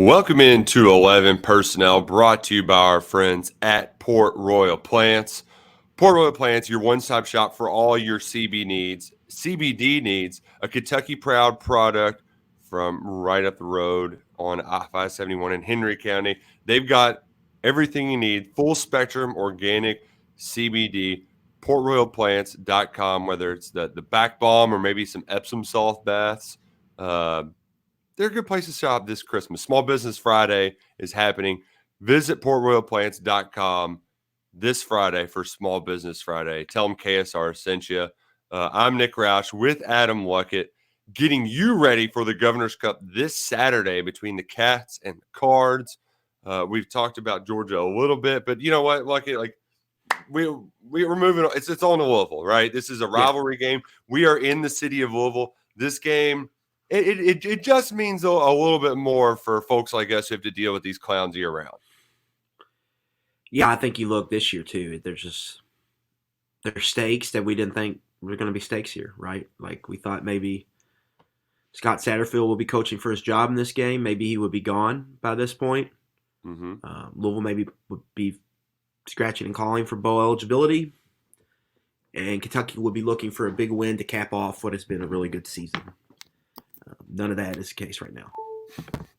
Welcome into 11 Personnel, brought to you by our friends at Port Royal Plants. Port Royal Plants, your one-stop shop for all your CBD needs, a Kentucky proud product from right up the road on I-571 in Henry County. They've got everything you need, full spectrum organic CBD. PortRoyalPlants.com, whether it's the back balm or maybe some Epsom salt baths. They're a good place to shop this Christmas. Small Business Friday is happening. Visit PortRoyalPlants.com this Friday for Small Business Friday. Tell them KSR sent you. I'm Nick Roush with Adam Luckett, getting you ready for the Governor's Cup this Saturday between the Cats and the Cards. We've talked about Georgia a little bit, but you know what, Luckett, like we're moving on. It's all in Louisville, right? This is a rivalry game. We are in the city of Louisville. This game, it just means a little bit more for folks like us who have to deal with these clowns year round. Yeah, I think you look this year too. There's stakes that we didn't think were going to be stakes here, right? Like we thought maybe Scott Satterfield will be coaching for his job in this game. Maybe he would be gone by this point. Mm-hmm. Louisville maybe would be scratching and calling for bowl eligibility, and Kentucky would be looking for a big win to cap off what has been a really good season. None of that is the case right now.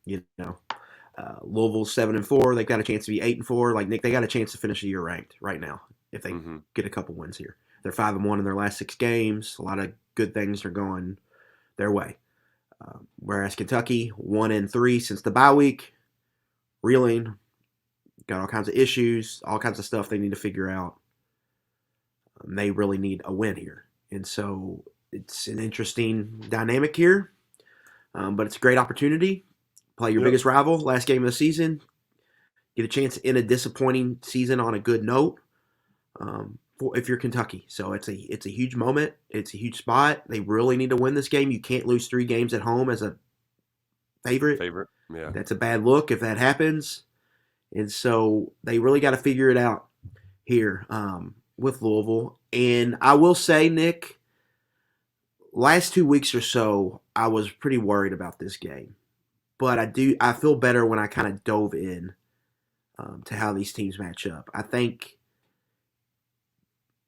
You know, Louisville's 7-4. They've got a chance to be 8-4. Like Nick, they got a chance to finish the year ranked right now if they get a couple wins here. They're 5-1 in their last 6 games. A lot of good things are going their way. Whereas Kentucky 1-3 since the bye week, reeling, got all kinds of issues, all kinds of stuff they need to figure out. They really need a win here, and so it's an interesting dynamic here. But it's a great opportunity. Play your biggest rival, last game of the season. Get a chance to end a disappointing season on a good note. If you're Kentucky, so it's a huge moment. It's a huge spot. They really need to win this game. You can't lose 3 games at home as a favorite. Yeah, That's a bad look if that happens. And so they really got to figure it out here with Louisville. And I will say, Nick, last 2 weeks or so, I was pretty worried about this game. But I feel better when I kind of dove in to how these teams match up. I think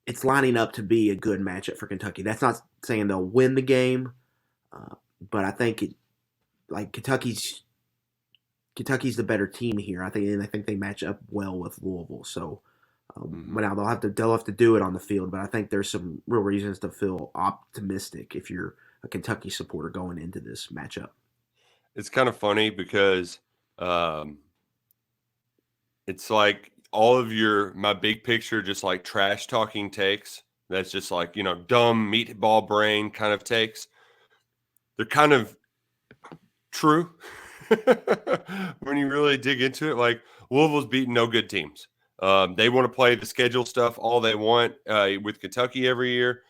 it's lining up to be a good matchup for Kentucky. That's not saying they'll win the game, but I think Kentucky's the better team here. I think they match up well with Louisville. So now they'll have to do it on the field, but I think there's some real reasons to feel optimistic if you're a Kentucky supporter going into this matchup. it's kind of funny because it's like all of my big picture, just like trash talking takes. That's just like, dumb meatball brain kind of takes. They're kind of true when you really dig into it. Like Louisville's beating no good teams. They want to play the schedule stuff all they want with Kentucky every year.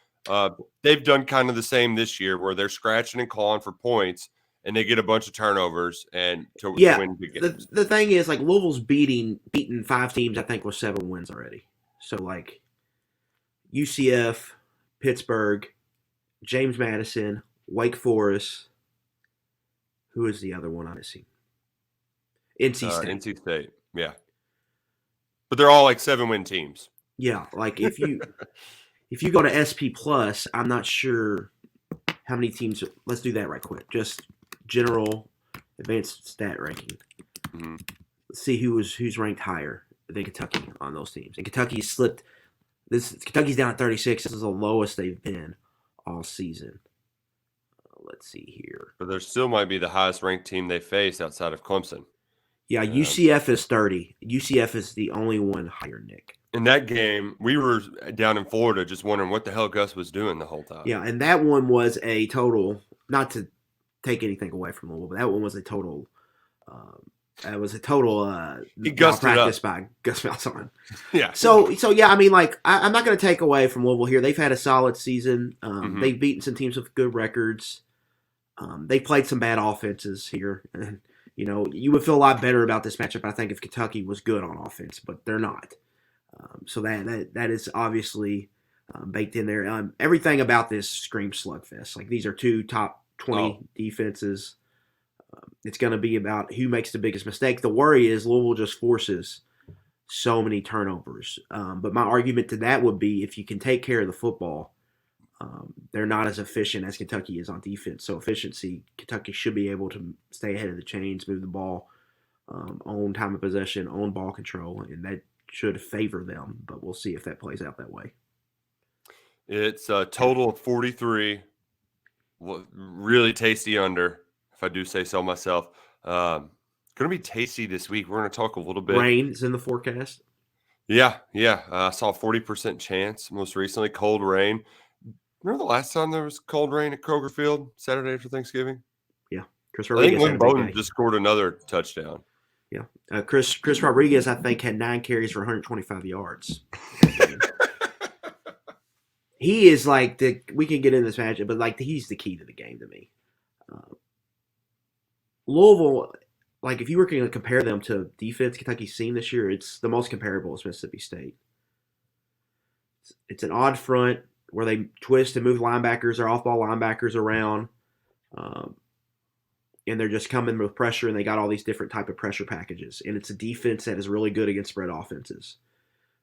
They've done kind of the same this year where they're scratching and clawing for points and they get a bunch of turnovers and to win big games. The thing is, like, Louisville's beaten 5 teams, I think, with 7 wins already. So, like, UCF, Pittsburgh, James Madison, Wake Forest. Who is the other one I'm missing? NC State. NC State, yeah. But they're all like 7-win teams. Yeah, like if you go to SP Plus, I'm not sure how many teams. Let's do that right quick. Just general advanced stat ranking. Mm-hmm. Let's see who's ranked higher than Kentucky on those teams. And Kentucky's slipped. Kentucky's down at 36. This is the lowest they've been all season. Let's see here. But there still might be the highest ranked team they face outside of Clemson. Yeah, UCF is 30. UCF is the only one higher, Nick. In that game, we were down in Florida just wondering what the hell Gus was doing the whole time. Yeah, and that one was a total, not to take anything away from Louisville, but that one was a total malpractice by Gus Malzahn. Yeah. So yeah, I mean, like, I'm not going to take away from Louisville here. They've had a solid season. They've beaten some teams with good records. They've played some bad offenses here. And, you would feel a lot better about this matchup, I think, if Kentucky was good on offense, but they're not. So that is obviously baked in there. Everything about this screams slugfest. Like, these are 2 top 20 defenses. It's going to be about who makes the biggest mistake. The worry is Louisville just forces so many turnovers. But my argument to that would be if you can take care of the football, they're not as efficient as Kentucky is on defense. So efficiency, Kentucky should be able to stay ahead of the chains, move the ball, own time of possession, own ball control, and that should favor them. But we'll see if that plays out that way. It's a total of 43. Really tasty under, if I do say so myself. Going to be tasty this week. We're going to talk a little bit. Rain is in the forecast. Yeah. I saw a 40% chance most recently. Cold rain. Remember the last time there was cold rain at Kroger Field, Saturday after Thanksgiving? Yeah. Chris I Rodriguez think had Lynn a big Bowden day. just scored another touchdown. Yeah. Chris Rodriguez, I think, had 9 carries for 125 yards. He is like we can get in this matchup, but like he's the key to the game to me. Louisville, like if you were going to compare them to defense Kentucky's seen this year, it's the most comparable is Mississippi State. It's an odd front where they twist and move linebackers or off-ball linebackers around, and they're just coming with pressure, and they got all these different type of pressure packages. And it's a defense that is really good against spread offenses.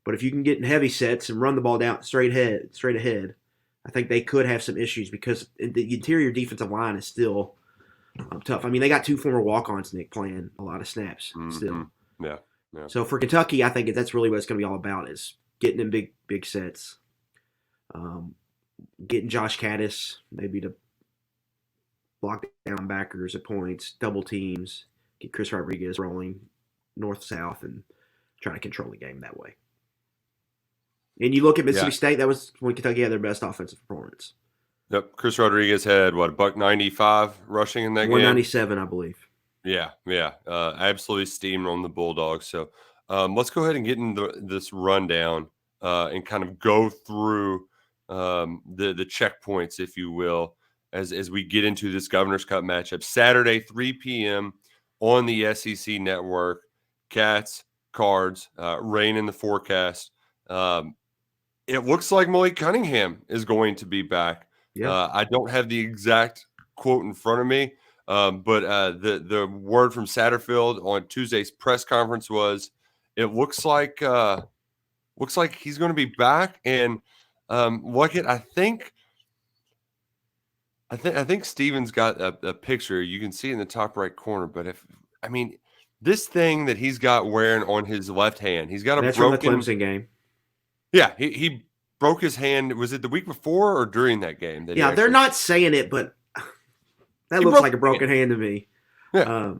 But if you can get in heavy sets and run the ball down straight ahead, I think they could have some issues because the interior defensive line is still tough. I mean, they got 2 former walk-ons, Nick, playing a lot of snaps still. Yeah. So for Kentucky, I think that's really what it's going to be all about is getting in big sets, getting Josh Caddis maybe to block down backers at points, double teams, get Chris Rodriguez rolling north-south and try to control the game that way. And you look at Mississippi State, that was when Kentucky had their best offensive performance. Yep. Chris Rodriguez had, $195 rushing in that game? 197, I believe. Yeah. Absolutely steamed on the Bulldogs. So let's go ahead and get into this rundown and kind of go through the checkpoints, if you will, as we get into this Governor's Cup matchup. Saturday, 3 p.m. on the SEC Network. Cats, Cards, rain in the forecast. It looks like Malik Cunningham is going to be back. Yeah. I don't have the exact quote in front of me, but the word from Satterfield on Tuesday's press conference was, it looks like he's going to be back. And Luckett, I think Steven's got a picture. You can see in the top right corner. But this thing that he's got wearing on his left hand, he's got That's broken from the Clemson game. Yeah, he broke his hand. Was it the week before or during that game? They're not saying it, but that looks like a broken hand to me. Yeah.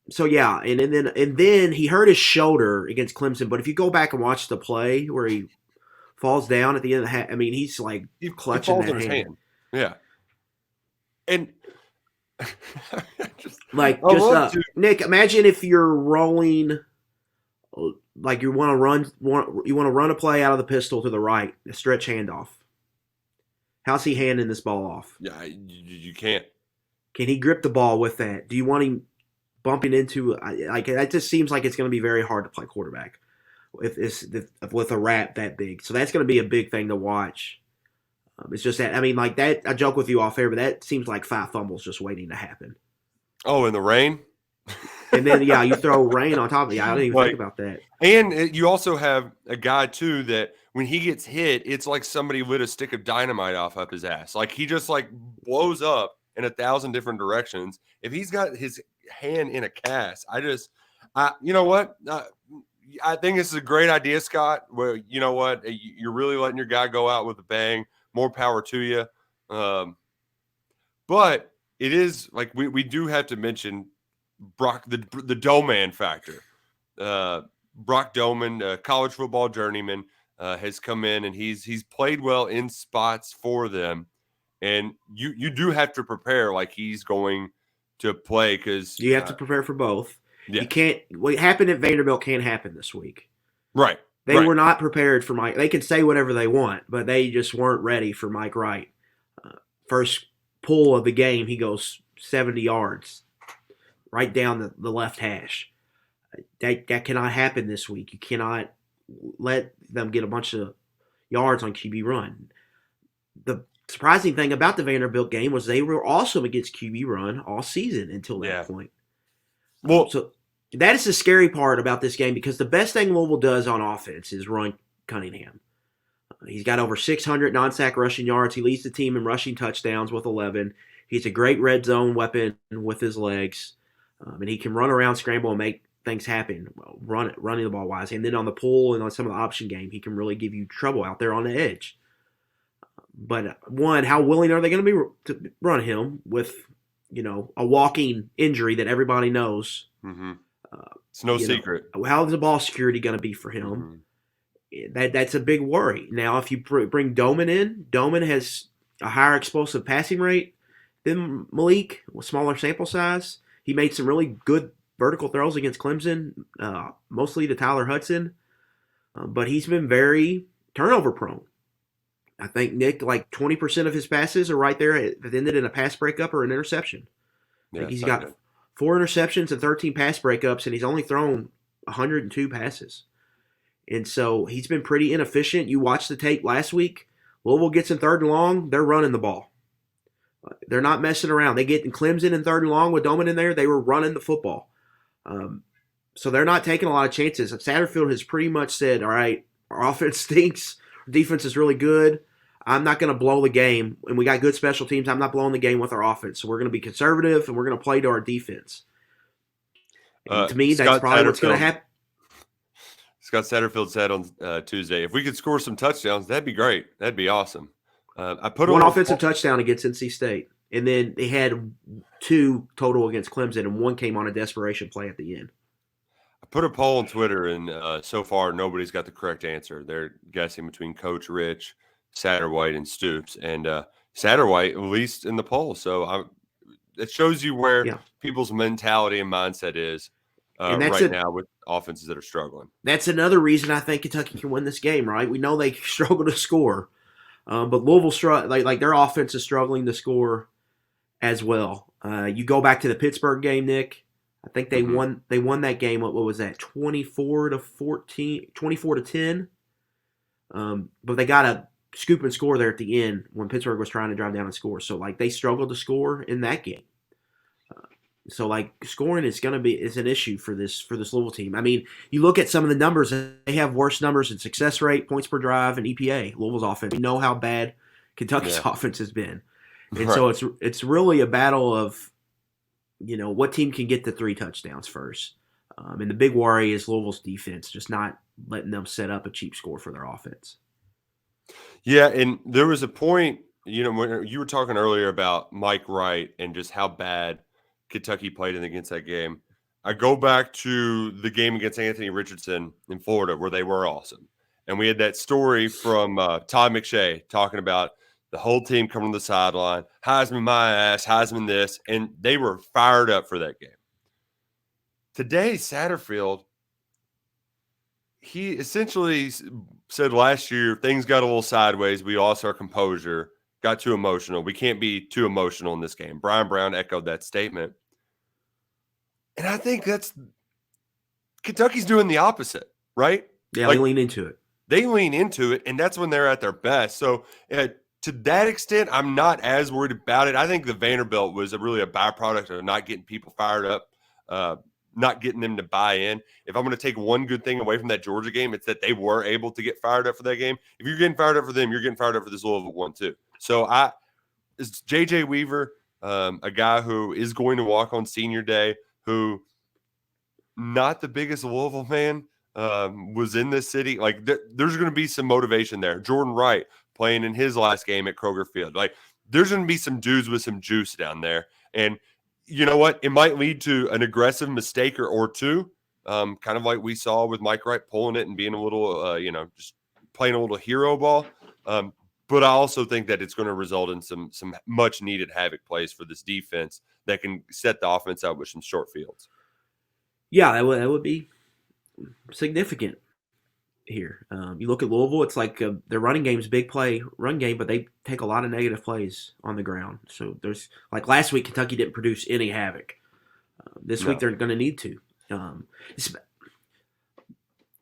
And then he hurt his shoulder against Clemson. But if you go back and watch the play where he falls down at the end of the he's like clutching that hand. Yeah. And Nick, imagine if you're rolling. Like you want to run a play out of the pistol to the right, a stretch handoff. How's he handing this ball off? Yeah, you can't. Can he grip the ball with that? Do you want him bumping into that? Just seems like it's going to be very hard to play quarterback with a wrap that big. So that's going to be a big thing to watch. It's just that that. I joke with you off air, but that seems like 5 fumbles just waiting to happen. Oh, in the rain. And then, you throw rain on top of it. I didn't even think about that. And you also have a guy, too, that when he gets hit, it's like somebody lit a stick of dynamite off up his ass. Like, he just, blows up in 1,000 different directions. If he's got his hand in a cast, you know what? I think this is a great idea, Scott, where, you know what? You're really letting your guy go out with a bang. More power to you. But it is, we do have to mention Brock, the Doman factor. Brock Doman, college football journeyman, has come in and he's played well in spots for them. And you do have to prepare like he's going to play because you have to prepare for both. Yeah. You can't. What happened at Vanderbilt can't happen this week. Right. They were not prepared for Mike. They can say whatever they want, but they just weren't ready for Mike Wright. First pull of the game, he goes 70 yards. Right down the left hash. That cannot happen this week. You cannot let them get a bunch of yards on QB run. the surprising thing about the Vanderbilt game was they were awesome against QB run all season until that point. Well, so that is the scary part about this game because the best thing Louisville does on offense is run Cunningham. He's got over 600 non-sack rushing yards. He leads the team in rushing touchdowns with 11. He's a great red zone weapon with his legs, and he can run around, scramble, and make things happen. Running the ball wise, and then on the pull and on some of the option game, he can really give you trouble out there on the edge. But one, how willing are they going to be to run him with, a walking injury that everybody knows? Mm-hmm. It's no secret. How is the ball security going to be for him? Mm-hmm. That's a big worry. Now, if you bring Doman in, Doman has a higher explosive passing rate than Malik with smaller sample size. He made some really good vertical throws against Clemson, mostly to Tyler Hudson, but he's been very turnover prone. I think, Nick, like 20% of his passes are right there that ended in a pass breakup or an interception. I think he's got 4 interceptions and 13 pass breakups, and he's only thrown 102 passes. And so he's been pretty inefficient. You watched the tape last week. Louisville gets in 3rd and long, they're running the ball. They're not messing around. They get in Clemson in 3rd and long with Doman in there, they were running the football. So they're not taking a lot of chances. Satterfield has pretty much said, all right, our offense stinks. Our defense is really good. I'm not going to blow the game. And we got good special teams. I'm not blowing the game with our offense. So we're going to be conservative, and we're going to play to our defense. To me, that's probably what's going to happen. Scott Satterfield said on Tuesday, if we could score some touchdowns, that'd be great. That'd be awesome. I put one offensive touchdown against NC State. And then they had 2 total against Clemson, and 1 came on a desperation play at the end. I put a poll on Twitter, and so far nobody's got the correct answer. They're guessing between Coach Rich, Satterwhite, and Stoops. And Satterwhite, at least in the poll. So it shows you where people's mentality and mindset is right now with offenses that are struggling. That's another reason I think Kentucky can win this game, right? We know they struggle to score. But Louisville, like their offense is struggling to score as well. You go back to the Pittsburgh game, Nick. I think they won. They won that game. What was that? 24-14, 24-10. But they got a scoop and score there at the end when Pittsburgh was trying to drive down and score. So like they struggled to score in that game. So like scoring is an issue for this Louisville team. I mean, you look at some of the numbers; they have worse numbers in success rate, points per drive, and EPA. Louisville's offense. You know how bad Kentucky's offense has been, and so it's really a battle of, what team can get the 3 touchdowns first. And the big worry is Louisville's defense, just not letting them set up a cheap score for their offense. Yeah, and there was a point, when you were talking earlier about Mike Wright and just how bad Kentucky played against that game. I go back to the game against Anthony Richardson in Florida where they were awesome. And we had that story from Todd McShay talking about the whole team coming to the sideline, Heisman my ass, Heisman this, and they were fired up for that game. Today, Satterfield, he essentially said last year things got a little sideways. We lost our composure. Got too emotional. We can't be too emotional in this game. Brian Brown echoed that statement. And I think Kentucky's doing the opposite, right? Yeah, they lean into it. They lean into it, and that's when they're at their best. So to that extent, I'm not as worried about it. I think the Vanderbilt was really a byproduct of not getting people fired up, not getting them to buy in. If I'm going to take one good thing away from that Georgia game, it's that they were able to get fired up for that game. If you're getting fired up for them, you're getting fired up for this Louisville one too. So it's J.J. Weaver, a guy who is going to walk on senior day, who not the biggest Louisville fan, was in this city. Like there's going to be some motivation there. Jordan Wright playing in his last game at Kroger Field. Like there's going to be some dudes with some juice down there. And you know what? It might lead to an aggressive mistake or two, kind of like we saw with Mike Wright pulling it and being a little, just playing a little hero ball. But I also think that it's going to result in some much needed havoc plays for this defense that can set the offense out with some short fields. Yeah, that would be significant here. You look at Louisville; it's like their running game's big play run game, but they take a lot of negative plays on the ground. So there's like last week, Kentucky didn't produce any havoc. This week they're going to need to.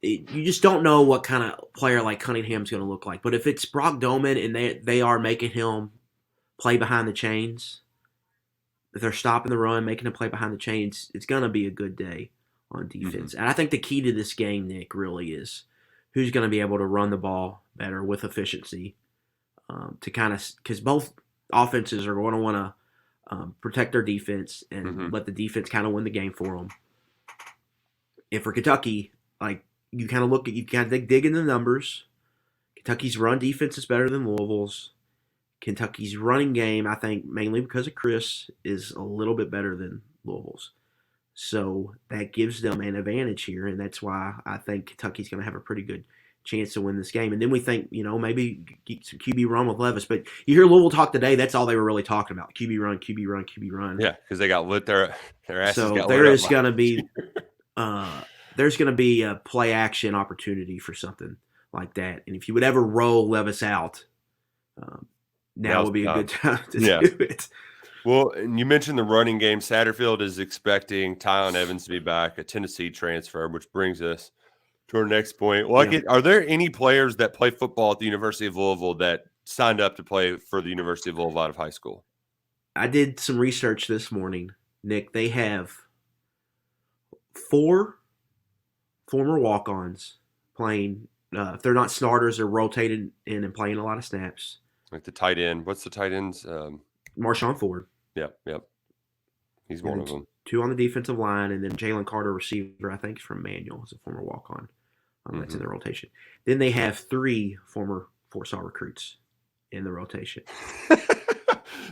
you just don't know what kind of player like Cunningham's going to look like. But if it's Brock Doman and they are making him play behind the chains, if they're stopping the run, making him play behind the chains, it's going to be a good day on defense. And I think the key to this game, Nick, really is who's going to be able to run the ball better with efficiency to kind of – because both offenses are going to want to protect their defense and let the defense kind of win the game for them. And for Kentucky, like you kind of dig into the numbers. Kentucky's run defense is better than Louisville's. Kentucky's running game, I think, mainly because of Chris, is a little bit better than Louisville's. So that gives them an advantage here, and that's why I think Kentucky's going to have a pretty good chance to win this game. And then we think, maybe get some QB run with Levis. But you hear Louisville talk today, that's all they were really talking about. QB run, QB run, QB run. Yeah, because they got lit their asses. So there is going to be there's going to be a play action opportunity for something like that. And if you would ever roll Levis out, now would be a good time to do it. Well, and you mentioned the running game. Satterfield is expecting Tyon Evans to be back, a Tennessee transfer, which brings us to our next point. Are there any players that play football at the University of Louisville that signed up to play for the University of Louisville out of high school? I did some research this morning, Nick. They have 4 former walk-ons playing. If they're not starters, they're rotated in and playing a lot of snaps. Like the tight end. What's the tight ends? Marshawn Ford. Yep. He's one of them. 2 on the defensive line, and then Jalen Carter, receiver, I think, is from Manual, is a former walk-on. That's in the rotation. Then they have 3 former 4-star recruits in the rotation.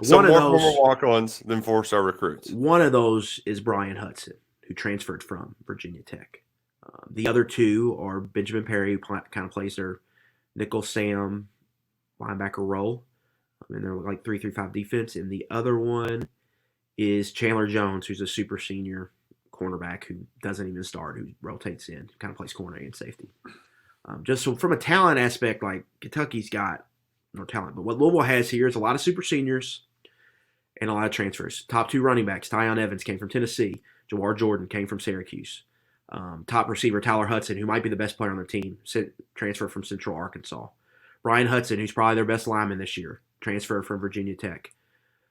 So more former walk-ons than 4-star recruits. One of those is Brian Hudson, who transferred from Virginia Tech. The other 2 are Benjamin Perry, who kind of plays their nickel Sam linebacker role. And they're like 3-3-5 defense. And the other one is Chandler Jones, who's a super senior cornerback who doesn't even start, who rotates in, kind of plays corner and safety. Just so from a talent aspect, like Kentucky's got no talent. But what Louisville has here is a lot of super seniors and a lot of transfers. Top 2 running backs, Tyon Evans came from Tennessee. Jawar Jordan came from Syracuse. Top receiver, Tyler Hudson, who might be the best player on their team, transferred from Central Arkansas. Brian Hudson, who's probably their best lineman this year, transferred from Virginia Tech.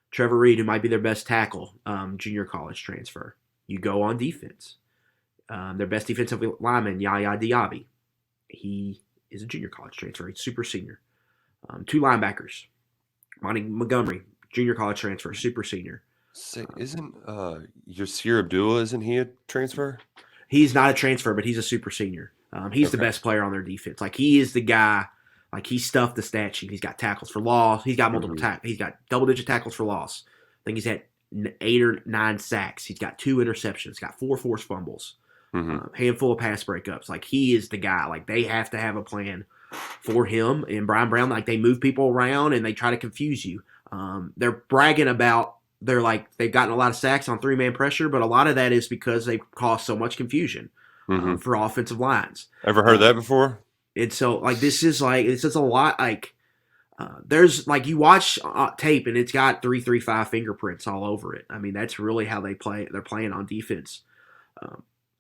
Trevor Reed, who might be their best tackle, junior college transfer. You go on defense. Their best defensive lineman, Yaya Diaby. He is a junior college transfer. He's super senior. 2 linebackers. Monty Montgomery, junior college transfer, super senior. Isn't Yasir Abdullah, isn't he a transfer? He's not a transfer, but he's a super senior. He's the best player on their defense. Like, he is the guy. Like, he stuffed the stat sheet. He's got tackles for loss. He's got multiple tackles. He's got double-digit tackles for loss. I think he's had 8 or 9 sacks. He's got 2 interceptions. Got 4 forced fumbles. Handful of pass breakups. Like, he is the guy. Like, they have to have a plan for him. And Brian Brown, like, they move people around and they try to confuse you. They're bragging about they've gotten a lot of sacks on 3-man pressure, but a lot of that is because they've caused so much confusion for offensive lines. Ever heard that before? And so, it's just a lot. There's you watch tape and it's got 3-3-5 fingerprints all over it. I mean, that's really how they play. They're playing on defense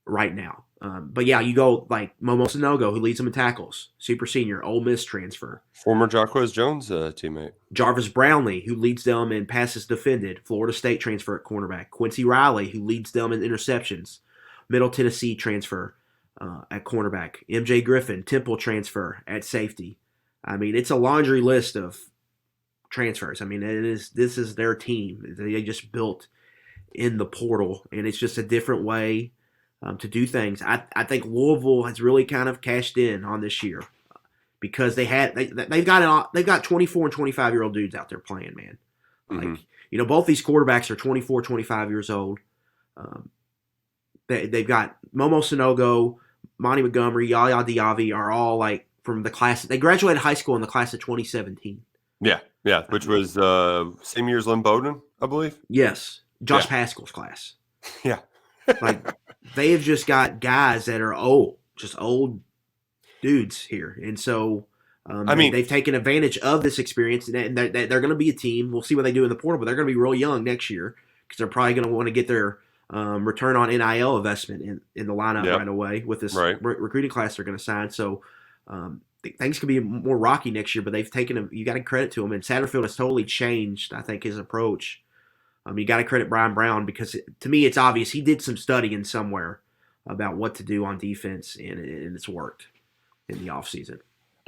right now. But yeah, you go Momo Sanogo, who leads them in tackles, super senior, Ole Miss transfer. Former Jaquez Jones teammate. Jarvis Brownlee, who leads them in passes defended, Florida State transfer at cornerback. Quincy Riley, who leads them in interceptions, Middle Tennessee transfer at cornerback. MJ Griffin, Temple transfer at safety. I mean, it's a laundry list of transfers. I mean, this is their team. They just built in the portal, and it's just a different way to do things. I think Louisville has really kind of cashed in on this year because they've got 24 and 25-year-old dudes out there playing, man. Both these quarterbacks are 24, 25 years old. They've got Momo Sanogo, Monty Montgomery, Yaya Diaby are all from the class. They graduated high school in the class of 2017. Yeah, which was same year as Lynn Bowden, I believe. Yes, Josh Paschal's class. Yeah. They have just got guys that are old dudes here. And so, they've taken advantage of this experience, and they're going to be a team. We'll see what they do in the portal, but they're going to be real young next year because they're probably going to want to get their return on NIL investment in the lineup Yep. right away with this Right. recruiting class they're going to sign. So things could be more rocky next year, but they've taken him. You got to credit to him, and Satterfield has totally changed, I think, his approach. You got to credit Brian Brown because to me it's obvious he did some studying somewhere about what to do on defense, and it's worked in the offseason.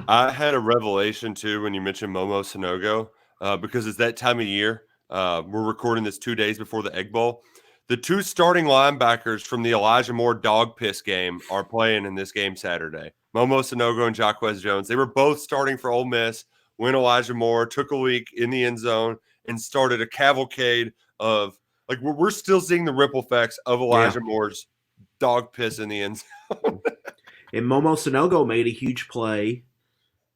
I had a revelation too when you mentioned Momo Sonogo because it's that time of year. We're recording this 2 days before the Egg Bowl. The two starting linebackers from the Elijah Moore dog piss game are playing in this game Saturday. Momo Sonogo and Jacquez Jones. They were both starting for Ole Miss when Elijah Moore took a leak in the end zone and started a cavalcade of like we're still seeing the ripple effects of Elijah Moore's dog piss in the end zone. And Momo Sonogo made a huge play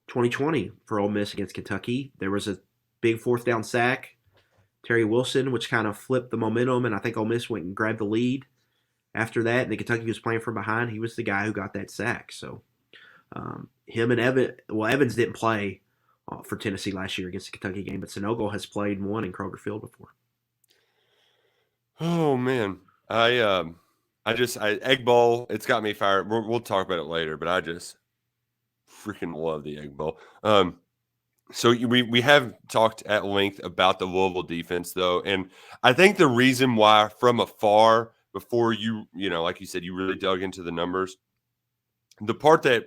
2020 for Ole Miss against Kentucky. There was a big fourth down sack. Terry Wilson, which kind of flipped the momentum, and I think Ole Miss went and grabbed the lead after that. And then Kentucky was playing from behind. He was the guy who got that sack. So him and Evans didn't play for Tennessee last year against the Kentucky game, but Sonogo has played and won in Kroger Field before. Oh man, Egg Bowl. It's got me fired. We'll talk about it later, but I just freaking love the Egg Bowl. So we have talked at length about the Louisville defense, though, and I think the reason why, from afar, before like you said, you really dug into the numbers, the part that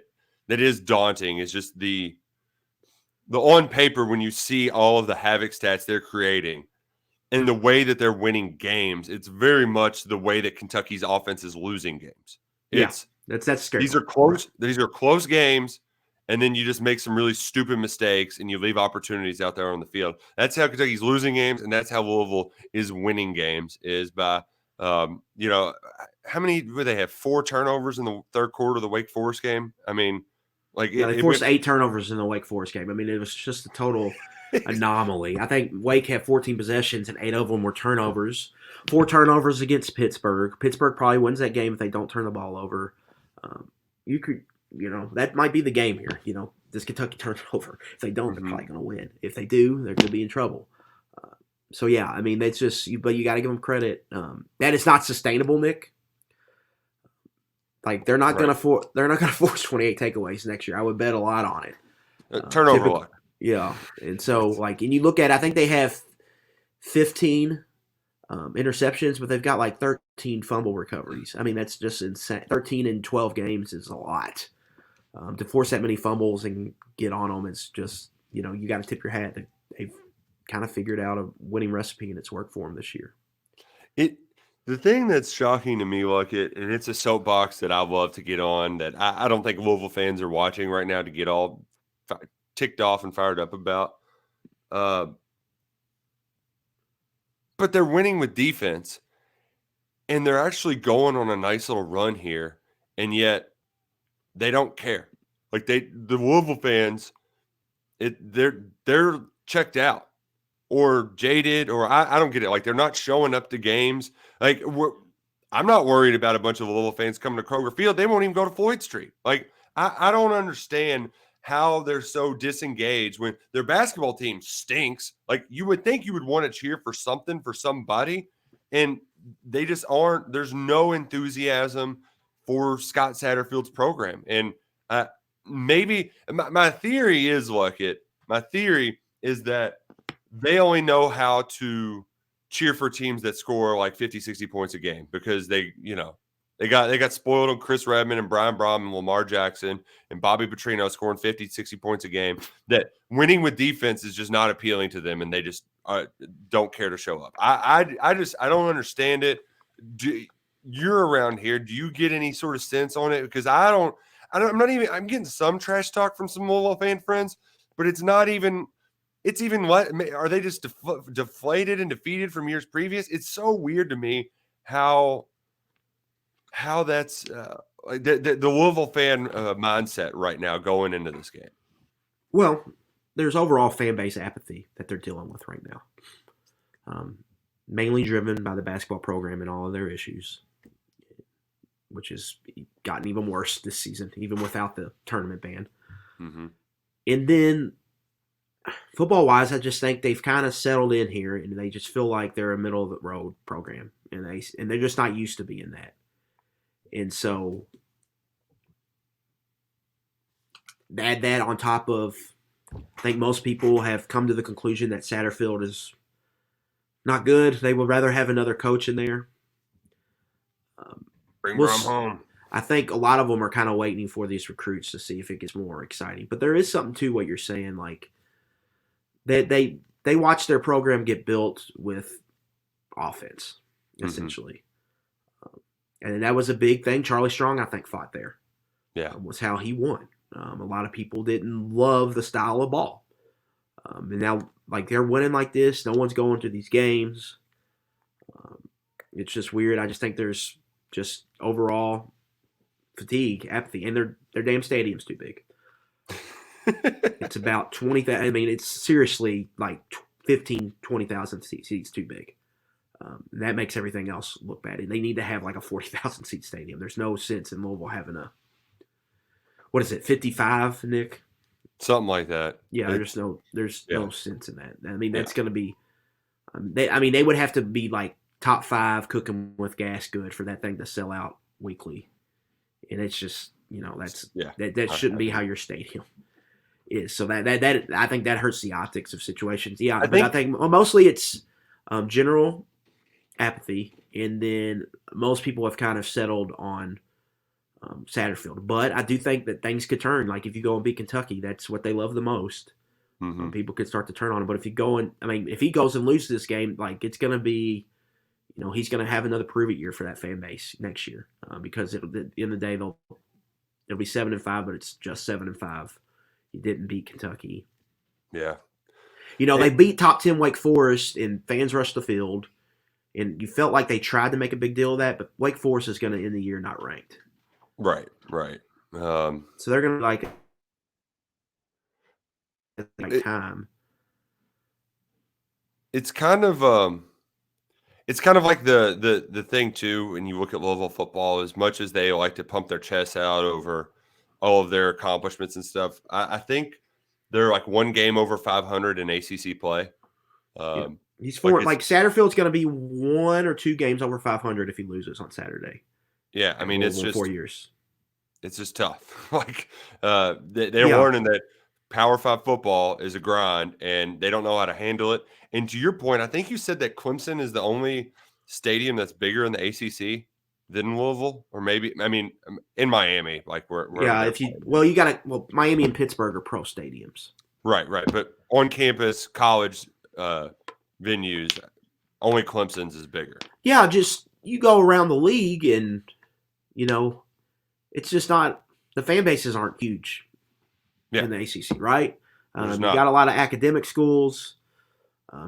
is daunting is just the on paper when you see all of the havoc stats they're creating. And the way that they're winning games, it's very much the way that Kentucky's offense is losing games. That's scary. These are close. These are close games, and then you just make some really stupid mistakes, and you leave opportunities out there on the field. That's how Kentucky's losing games, and that's how Louisville is winning games. Is by how many would they have? 4 turnovers in the third quarter of the Wake Forest game. I mean, they forced 8 turnovers in the Wake Forest game. I mean, it was just a total anomaly. I think Wake had 14 possessions and 8 of them were turnovers. 4 turnovers against Pittsburgh. Pittsburgh probably wins that game if they don't turn the ball over. That might be the game here. Does Kentucky turn it over? If they don't, they're probably going to win. If they do, they're going to be in trouble. So yeah, I mean, that's just. But you got to give them credit. That is not sustainable, Nick. Like they're not going to force 28 takeaways next year. I would bet a lot on it. Turnover luck. Yeah, and so and you look at, I think they have 15 interceptions, but they've got 13 fumble recoveries. I mean, that's just insane. 13 in 12 games is a lot. To force that many fumbles and get on them, it's just you got to tip your hat. They've kind of figured out a winning recipe, and it's worked for them this year. The thing that's shocking to me, Luckett, and it's a soapbox that I love to get on, that I don't think Louisville fans are watching right now to get all ticked off and fired up about. But they're winning with defense, and they're actually going on a nice little run here, and yet they don't care. Like the Louisville fans, they're checked out or jaded, or I don't get it. Like they're not showing up to games. Like I'm not worried about a bunch of Louisville fans coming to Kroger Field. They won't even go to Floyd Street. Like I don't understand how they're so disengaged when their basketball team stinks. Like you would think you would want to cheer for something, for somebody, and they just aren't. There's no enthusiasm for Scott Satterfield's program. And maybe my theory is, Luckett, my theory is that they only know how to cheer for teams that score like 50, 60 points a game because they got spoiled on Chris Redmond and Brian Brom and Lamar Jackson and Bobby Petrino scoring 50, 60 points a game, that winning with defense is just not appealing to them, and they just don't care to show up. I don't understand it. You're around here. Do you get any sort of sense on it? Because I'm getting some trash talk from some Louisville fan friends, but it's not even. It's even what are they just deflated and defeated from years previous? It's so weird to me how that's the Louisville fan mindset right now going into this game. Well, there's overall fan base apathy that they're dealing with right now, mainly driven by the basketball program and all of their issues, which has gotten even worse this season, even without the tournament ban. Mm-hmm. And then football-wise, I just think they've kind of settled in here, and they just feel like they're a middle-of-the-road program. and they're just not used to being that. And so add that on top of, I think most people have come to the conclusion that Satterfield is not good. They would rather have another coach in there. Bring Brom home. I think a lot of them are kind of waiting for these recruits to see if it gets more exciting. But there is something to what you're saying, like they watch their program get built with offense, essentially. And that was a big thing. Charlie Strong, I think, fought there. Yeah. Was how he won. A lot of people didn't love the style of ball. And now, like, they're winning like this. No one's going to these games. It's just weird. I just think there's just overall fatigue, apathy, and their damn stadium's too big. It's about 20,000. I mean, it's seriously like 15, 20,000 seats too big. That makes everything else look bad. And they need to have like a 40,000 seat stadium. There's no sense in Louisville having a, what is it, 55, Nick? Something like that. Yeah, there's no sense in that. I mean, that's going to be. They would have to be like top 5 cooking with gas good for that thing to sell out weekly, and it's just that shouldn't be how your stadium is. So that I think that hurts the optics of situations. Yeah, I think mostly it's general apathy, and then most people have kind of settled on Satterfield. But I do think that things could turn. Like if you go and beat Kentucky, that's what they love the most. People could start to turn on him. But if you go and if he goes and loses this game, like it's going to be, he's going to have another prove it year for that fan base next year because at the end of the day it'll be 7-5, but it's just 7-5. You didn't beat Kentucky. Yeah. They beat top 10 Wake Forest and fans rushed the field, and you felt like they tried to make a big deal of that. But Wake Forest is going to end the year not ranked. Right. So they're going to like time. It's kind of like the thing too. When you look at Louisville football, as much as they like to pump their chests out over all of their accomplishments and stuff, I think they're like one game over 500 in ACC play. He's Satterfield's going to be 1 or 2 games over 500 if he loses on Saturday. Yeah, I mean, it's just 4 years. It's just tough. They're learning that Power 5 football is a grind, and they don't know how to handle it. And to your point, I think you said that Clemson is the only stadium that's bigger in the ACC than Louisville, or maybe in Miami, like we're Miami and Pittsburgh are pro stadiums. Right, but on campus college venues, only Clemson's is bigger. Yeah, just you go around the league and it's just not, the fan bases aren't huge in the ACC, right? You got a lot of academic schools,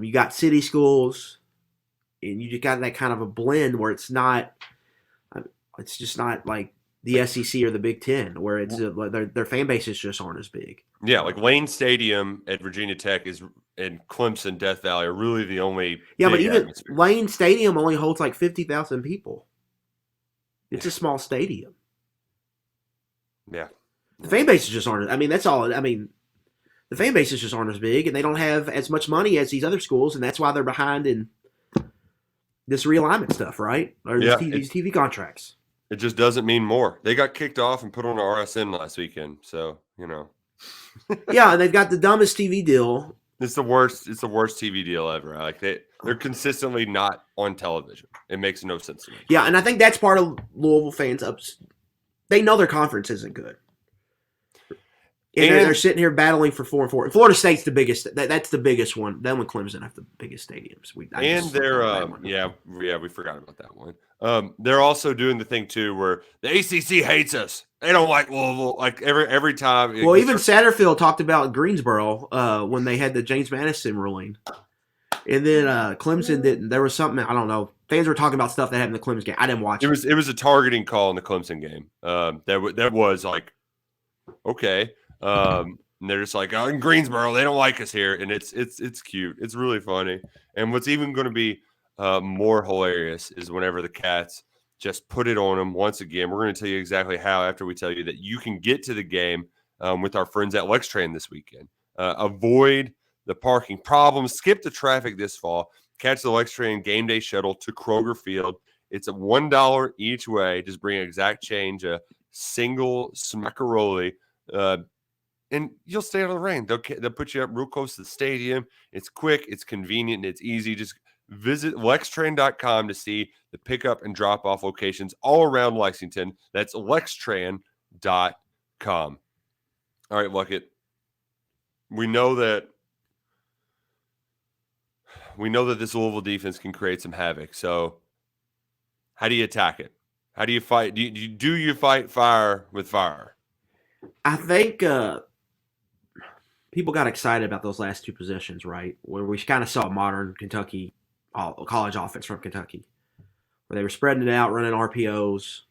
you got city schools, and you just got that kind of a blend where it's just not like the SEC or the Big Ten, where it's their fan bases just aren't as big. Yeah, like Lane Stadium at Virginia Tech and Clemson, Death Valley are really the only. Yeah, but even Lane Stadium only holds like 50,000 people. It's a small stadium. Yeah. The fan bases just aren't. That's all. The fan bases just aren't as big, and they don't have as much money as these other schools, and that's why they're behind in this realignment stuff, right? Or these TV contracts. It just doesn't mean more. They got kicked off and put on an RSN last weekend, so Yeah, and they've got the dumbest TV deal. It's the worst TV deal ever. Like they're consistently not on television. It makes no sense to me. Yeah, and I think that's part of Louisville fans' They know their conference isn't good. And they're sitting here battling for 4-4. Florida State's the biggest. That's the biggest one. Them and Clemson have the biggest stadiums. We forgot about that one. They're also doing the thing too where the ACC hates us. They don't like Louisville. Like every time. Well, even Satterfield talked about Greensboro when they had the James Madison ruling, and then Clemson didn't. There was something, I don't know. Fans were talking about stuff that happened in the Clemson game. I didn't watch it. It was a targeting call in the Clemson game. That was like, okay. And they're just like, in Greensboro, they don't like us here, and it's cute. It's really funny. And what's even going to be more hilarious is whenever the Cats just put it on them once again. We're going to tell you exactly how after we tell you that you can get to the game with our friends at LexTrain this weekend. Avoid the parking problems, skip the traffic this fall, Catch the Lex Train game day shuttle to Kroger Field. It's a $1 each way. Just bring exact change, a single smackaroli, and you'll stay out of the rain. They'll put you up real close to the stadium. It's quick, it's convenient, and it's easy. Just visit lextran.com to see the pickup and drop-off locations all around Lexington. That's lextran.com. All right, Luckett. We know that this Louisville defense can create some havoc. So how do you attack it? How do you fight? Do you fight fire with fire? I think people got excited about those last two possessions, right? Where we kind of saw modern Kentucky, college offense from Kentucky, where they were spreading it out, running RPOs,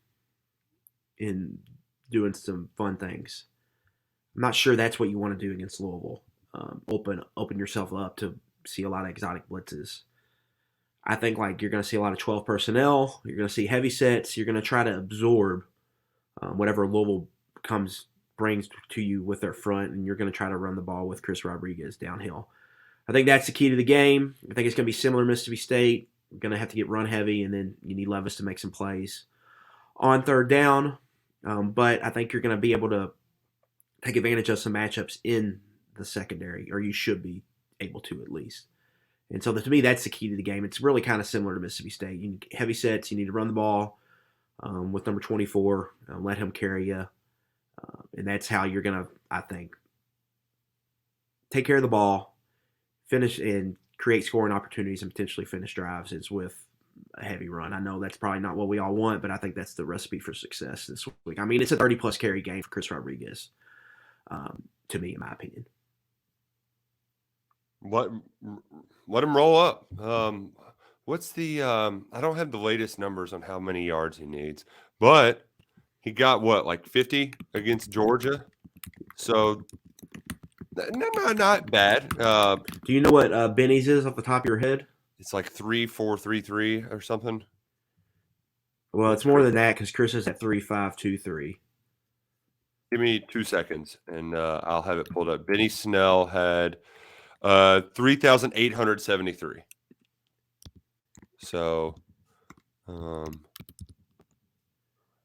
and doing some fun things. I'm not sure that's what you want to do against Louisville. Open yourself up to see a lot of exotic blitzes. I think like you're going to see a lot of 12 personnel. You're going to see heavy sets. You're going to try to absorb whatever Louisville brings to you with their front, and you're going to try to run the ball with Chris Rodriguez downhill. I think that's the key to the game. I think it's going to be similar to Mississippi State. You're going to have to get run heavy, and then you need Levis to make some plays on third down. But I think you're going to be able to take advantage of some matchups in the secondary, or you should be able to at least. And so to me, that's the key to the game. It's really kind of similar to Mississippi State. You need heavy sets. You need to run the ball with number 24. Let him carry you. And that's how you're going to, I think, take care of the ball, finish, and create scoring opportunities and potentially finish drives is with a heavy run. I know that's probably not what we all want, but I think that's the recipe for success this week. I mean, it's a 30-plus carry game for Chris Rodriguez, to me, in my opinion. Let him roll up. What's the I don't have the latest numbers on how many yards he needs, but he got like 50 against Georgia. So not bad. Do you know what Benny's is off the top of your head? It's like 3.433 or something. Well, it's more than that because Chris is at 3.523. Give me 2 seconds and I'll have it pulled up. Benny Snell had 3,873. So,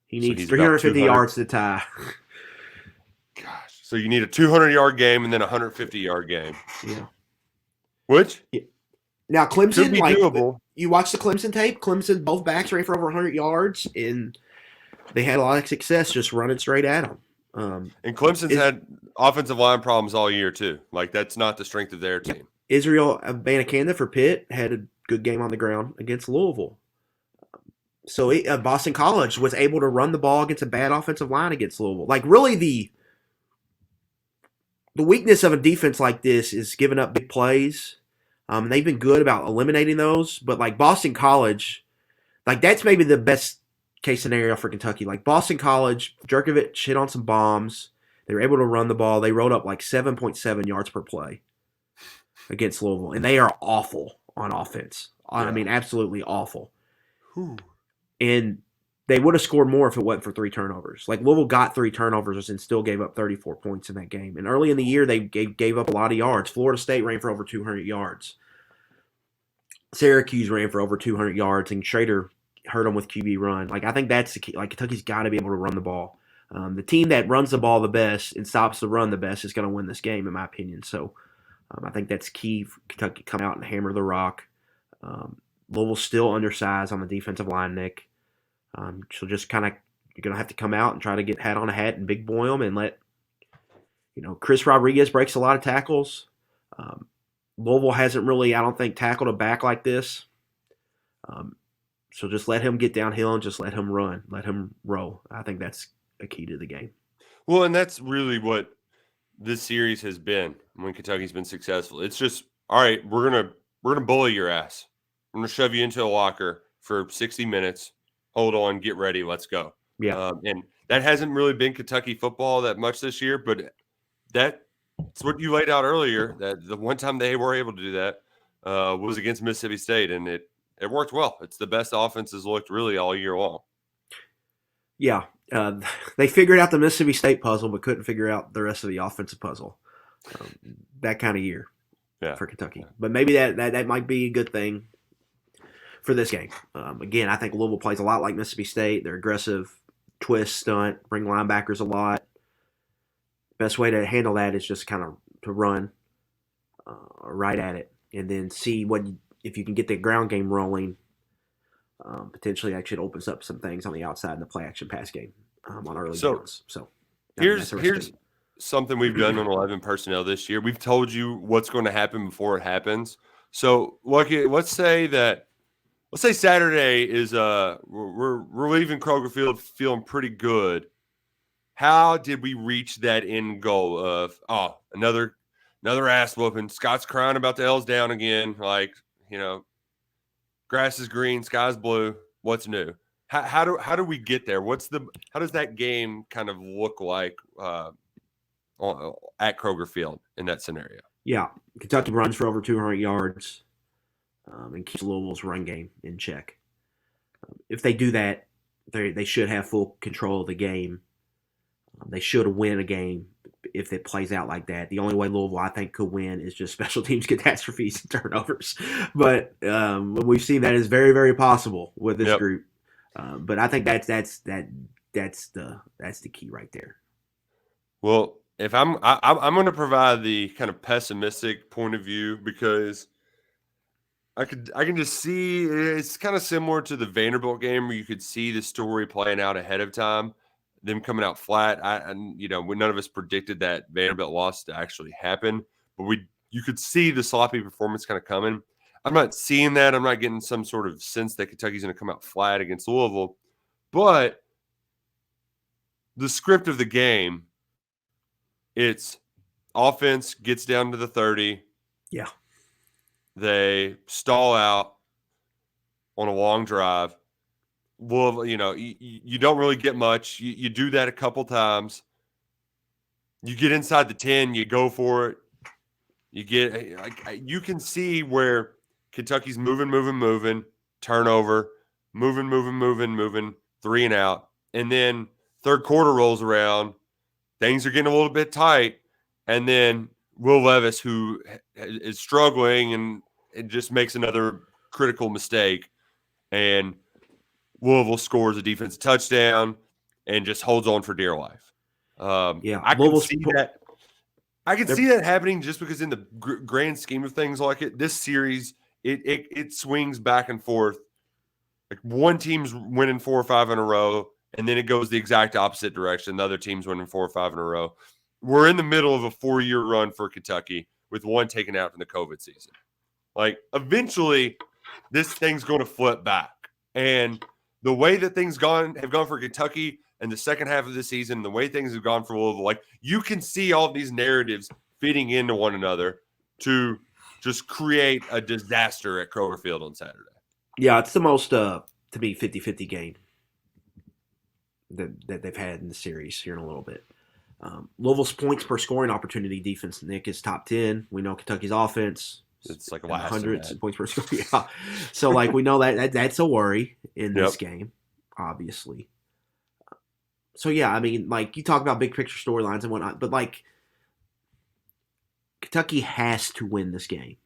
he needs 350 yards to tie. Gosh, so you need a 200-yard game and then a 150-yard game. Yeah. Which? Yeah. Now Clemson, could be doable. You watch the Clemson tape. Clemson, both backs ran for over 100 yards, and they had a lot of success just running straight at them. And Clemson's had offensive line problems all year too. Like that's not the strength of their team. Israel Abanikanda for Pitt had a good game on the ground against Louisville. So Boston College was able to run the ball against a bad offensive line against Louisville. Like really the weakness of a defense like this is giving up big plays. They've been good about eliminating those, but like Boston College, like that's maybe the best case scenario for Kentucky. Like Boston College, Jerkovich hit on some bombs. They were able to run the ball. They wrote up like 7.7 yards per play against Louisville, and they are awful on offense. Yeah. I mean, absolutely awful. Whew. And they would have scored more if it wasn't for 3 turnovers. Like Louisville got 3 turnovers and still gave up 34 points in that game. And early in the year, they gave up a lot of yards. Florida State ran for over 200 yards. Syracuse ran for over 200 yards, and Schrader hurt them with QB run. Like I think that's the key. Like Kentucky's got to be able to run the ball. The team that runs the ball the best and stops the run the best is going to win this game, in my opinion. So I think that's key for Kentucky to come out and hammer the rock. Louisville's still undersized on the defensive line, Nick. So just kind of you're going to have to come out and try to get hat on a hat and big boy them and let, Chris Rodriguez breaks a lot of tackles. Louisville hasn't really, I don't think, tackled a back like this. So just let him get downhill and just let him run. Let him roll. I think that's a key to the game. Well, and that's really what this series has been when Kentucky's been successful. It's just, all right, we're gonna bully your ass. We're gonna shove you into a locker for 60 minutes. Hold on, get ready, let's go. Yeah. And that hasn't really been Kentucky football that much this year, but that's what you laid out earlier. That the one time they were able to do that was against Mississippi State, and it worked well. It's the best offense has looked really all year long. Yeah. They figured out the Mississippi State puzzle, but couldn't figure out the rest of the offensive puzzle. That kind of year. for Kentucky. But maybe that might be a good thing for this game. Again, I think Louisville plays a lot like Mississippi State. They're aggressive, twist, stunt, bring linebackers a lot. Best way to handle that is just kind of to run right at it, and then see if you can get the ground game rolling. Potentially, that should opens up some things on the outside in the play action pass game on early downs. So here's something we've done on 11 personnel this year. We've told you what's going to happen before it happens. So let's say Saturday is we're leaving Kroger Field feeling pretty good. How did we reach that end goal of another ass whooping? Scott's crying about the L's down again. Like, grass is green, sky's blue. What's new? How do we get there? How does that game kind of look like at Kroger Field in that scenario? Yeah, Kentucky runs for over 200 yards and keeps Louisville's run game in check. If they do that, they should have full control of the game. They should win a game if it plays out like that. The only way Louisville, I think, could win is just special teams catastrophes and turnovers. But we've seen that is very, very possible with this group. But I think that's the key right there. Well, if I'm going to provide the kind of pessimistic point of view, because I can just see it's kind of similar to the Vanderbilt game where you could see the story playing out ahead of time. Them coming out flat. None of us predicted that Vanderbilt loss to actually happen, but you could see the sloppy performance kind of coming. I'm not seeing that. I'm not getting some sort of sense that Kentucky's going to come out flat against Louisville, but the script of the game, it's offense gets down to the 30. Yeah. They stall out on a long drive. Well, you don't really get much. You do that a couple times. You get inside the 10, you go for it. You can see where Kentucky's moving, turnover, moving, 3 and out. And then third quarter rolls around. Things are getting a little bit tight. And then Will Levis, who is struggling and it just makes another critical mistake. And Louisville scores a defensive touchdown and just holds on for dear life. I can see that. I can see that happening just because in the grand scheme of things like this series, it swings back and forth. Like one team's winning 4 or 5 in a row, and then it goes the exact opposite direction. The other team's winning 4 or 5 in a row. We're in the middle of a 4-year run for Kentucky with one taken out from the COVID season. Like eventually, this thing's going to flip back, and the way that things have gone for Kentucky in the second half of the season, the way things have gone for Louisville, like you can see all these narratives fitting into one another to just create a disaster at Kroger Field on Saturday. Yeah, it's the most, to me, 50-50 game that they've had in the series here in a little bit. Louisville's points per scoring opportunity defense, Nick, is top 10. We know Kentucky's offense. It's like hundreds of points per score. Yeah. So, we know that's a worry in this game, obviously. So, yeah, you talk about big picture storylines and whatnot, but, Kentucky has to win this game.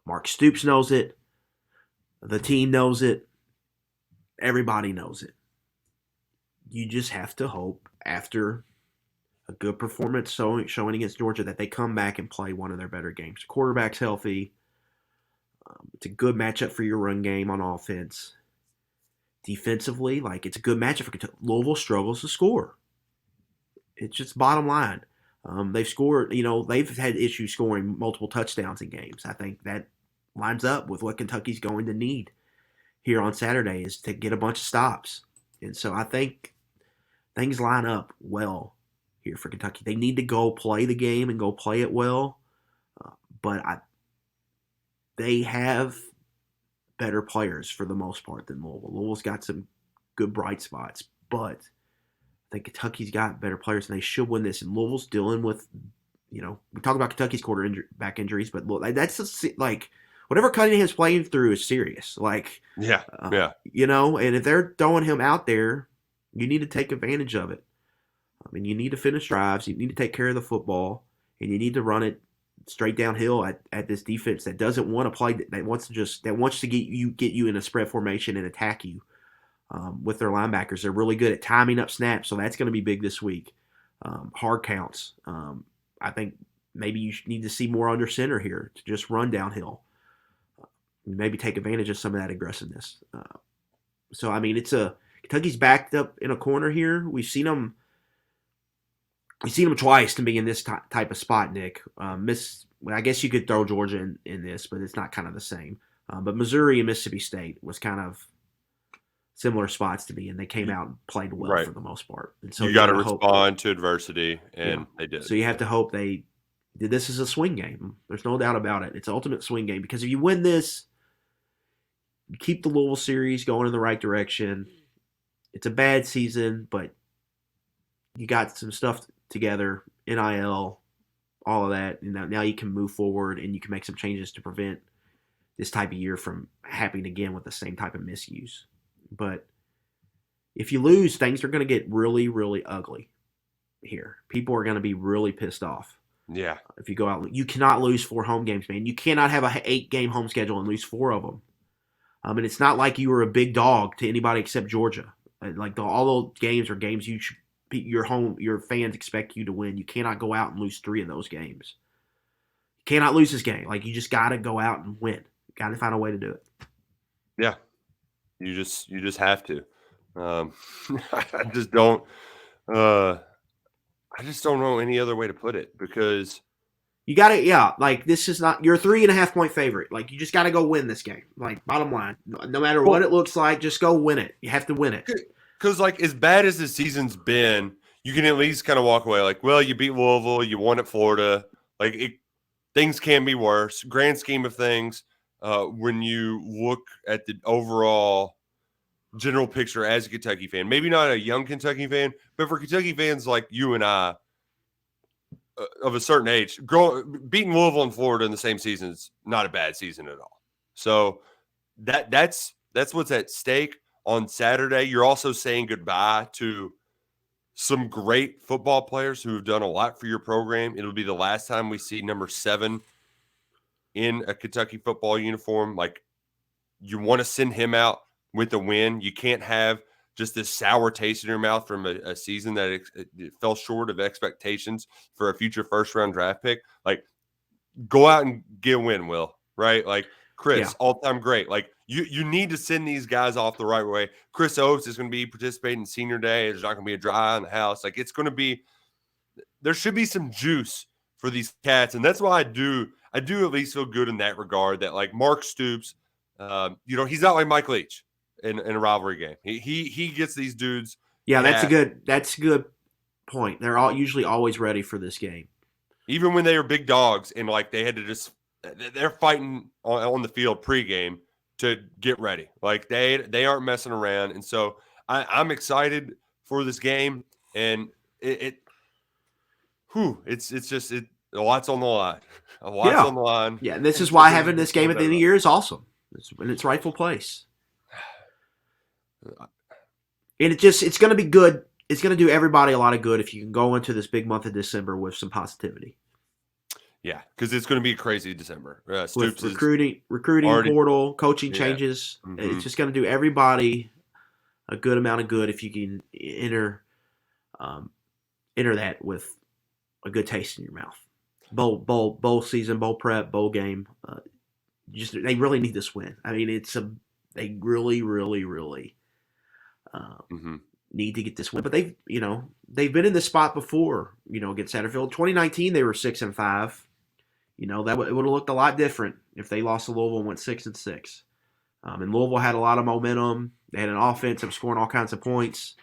Mark Stoops knows it. The team knows it. Everybody knows it. You just have to hope after a good performance showing against Georgia that they come back and play one of their better games. The quarterback's healthy. It's a good matchup for your run game on offense. Defensively, it's a good matchup for Kentucky. Louisville struggles to score. It's just bottom line. They've scored, they've had issues scoring multiple touchdowns in games. I think that lines up with what Kentucky's going to need here on Saturday is to get a bunch of stops. And so I think things line up well here for Kentucky. They need to go play the game and go play it well. But they have better players for the most part than Louisville. Louisville's got some good bright spots, but I think Kentucky's got better players and they should win this. And Louisville's dealing with, we talk about Kentucky's quarterback injuries, but that's whatever Cunningham's playing through is serious. And if they're throwing him out there, you need to take advantage of it. You need to finish drives. You need to take care of the football, and you need to run it straight downhill at this defense that doesn't want to play, that wants to get you in a spread formation and attack you. With their linebackers, they're really good at timing up snaps, so that's going to be big this week. Hard counts. I think maybe you need to see more under center here to just run downhill. Maybe take advantage of some of that aggressiveness. So I mean, Kentucky's backed up in a corner here. We've seen them twice to be in this type of spot, Nick. I guess you could throw Georgia in this, but it's not kind of the same. But Missouri and Mississippi State was kind of similar spots to me, and they came out and played well for the most part. And so you got to respond to adversity, and they did. So you have to hope they did. This is a swing game. There's no doubt about it. It's an ultimate swing game because if you win this, you keep the Louisville series going in the right direction. It's a bad season, but you got some stuff together, NIL, all of that, and now you can move forward and you can make some changes to prevent this type of year from happening again with the same type of misuse. But if you lose, things are going to get really, really ugly here. People are going to be really pissed off. Yeah. If you go out, you cannot lose 4 home games, man. You cannot have a 8-game home schedule and lose 4 of them. And it's not like you were a big dog to anybody except Georgia. Like all those games are games your fans expect you to win. You cannot go out and lose 3 of those games. You cannot lose this game. Like you just got to go out and win. Got to find a way to do it. Yeah. You just have to. I just don't know any other way to put it because you got to, like this is not, you're a 3.5 point favorite. Like you just got to go win this game. Like bottom line, no matter what it looks like, just go win it. You have to win it. Because like as bad as the season's been, you can at least kind of walk away like, well, you beat Louisville, you won at Florida. Like things can be worse. Grand scheme of things. When you look at the overall general picture as a Kentucky fan, maybe not a young Kentucky fan, but for Kentucky fans like you and I of a certain age, beating Louisville and Florida in the same season is not a bad season at all. So that's what's at stake on Saturday. You're also saying goodbye to some great football players who have done a lot for your program. It'll be the last time we see number 7 in a Kentucky football uniform. Like you want to send him out with a win. You can't have just this sour taste in your mouth from a season that it fell short of expectations for a future first-round draft pick. Like go out and get a win, Will, right? Like Chris, all-time great. Like you need to send these guys off the right way. Chris Oates is going to be participating in senior day. There's not going to be a dry in the house. Like it's going to be – there should be some juice for these cats, and that's why I do at least feel good in that regard that like Mark Stoops, he's not like Mike Leach in a rivalry game. He gets these dudes. Yeah, that's a good point. They're usually always ready for this game. Even when they were big dogs and like they had to they're fighting on the field pregame to get ready. Like they aren't messing around. And so I'm excited for this game, and it's just a lot's on the line. A lot's on the line. Yeah, and this is why having this game at the end of the year is awesome. It's in its rightful place. And it's going to be good. It's going to do everybody a lot of good if you can go into this big month of December with some positivity. Yeah, because it's going to be a crazy December. Stoops with recruiting portal, coaching changes. Mm-hmm. It's just going to do everybody a good amount of good if you can enter that with a good taste in your mouth. Bowl season, bowl prep, bowl game. They really need this win. I mean, they really, really, really need to get this win. But they've been in this spot before. Against Satterfield, 2019 they were 6-5. That it would have looked a lot different if they lost to Louisville and went 6-6. And Louisville had a lot of momentum. They had an offense that was scoring all kinds of points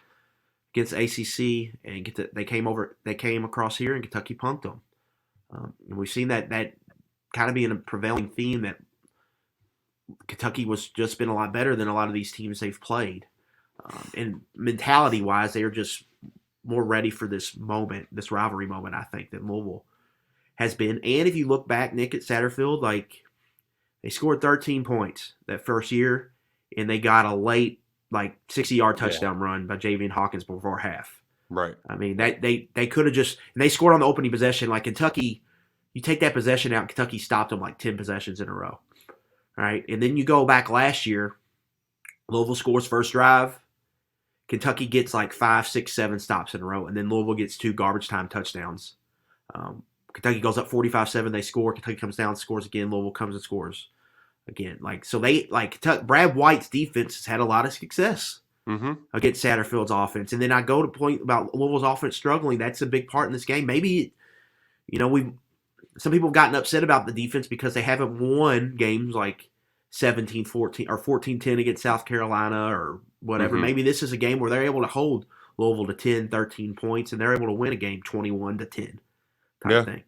against ACC, and they came across here, and Kentucky punked them. And we've seen that kind of being a prevailing theme that Kentucky was just been a lot better than a lot of these teams they've played. And mentality-wise, they are just more ready for this moment, this rivalry moment, I think, than Louisville has been. And if you look back, Nick, at Satterfield, like they scored 13 points that first year, and they got a late, 60-yard touchdown run by Javian Hawkins before half. Right. I mean, they could have just – and they scored on the opening possession. Like Kentucky you take that possession out, Kentucky stopped them like 10 possessions in a row. All right, and then you go back last year, Louisville scores first drive. Kentucky gets like 5, 6, 7 stops in a row, and then Louisville gets 2 garbage time touchdowns. Kentucky goes up 45-7. They score. Kentucky comes down, scores again. Louisville comes and scores again. Brad White's defense has had a lot of success against Satterfield's offense. And then I go to point about Louisville's offense struggling. That's a big part in this game. Maybe, some people have gotten upset about the defense because they haven't won games like 17-14 or 14-10 against South Carolina or whatever. Maybe this is a game where they're able to hold Louisville to 10, 13 points, and they're able to win a game 21-10 type thing.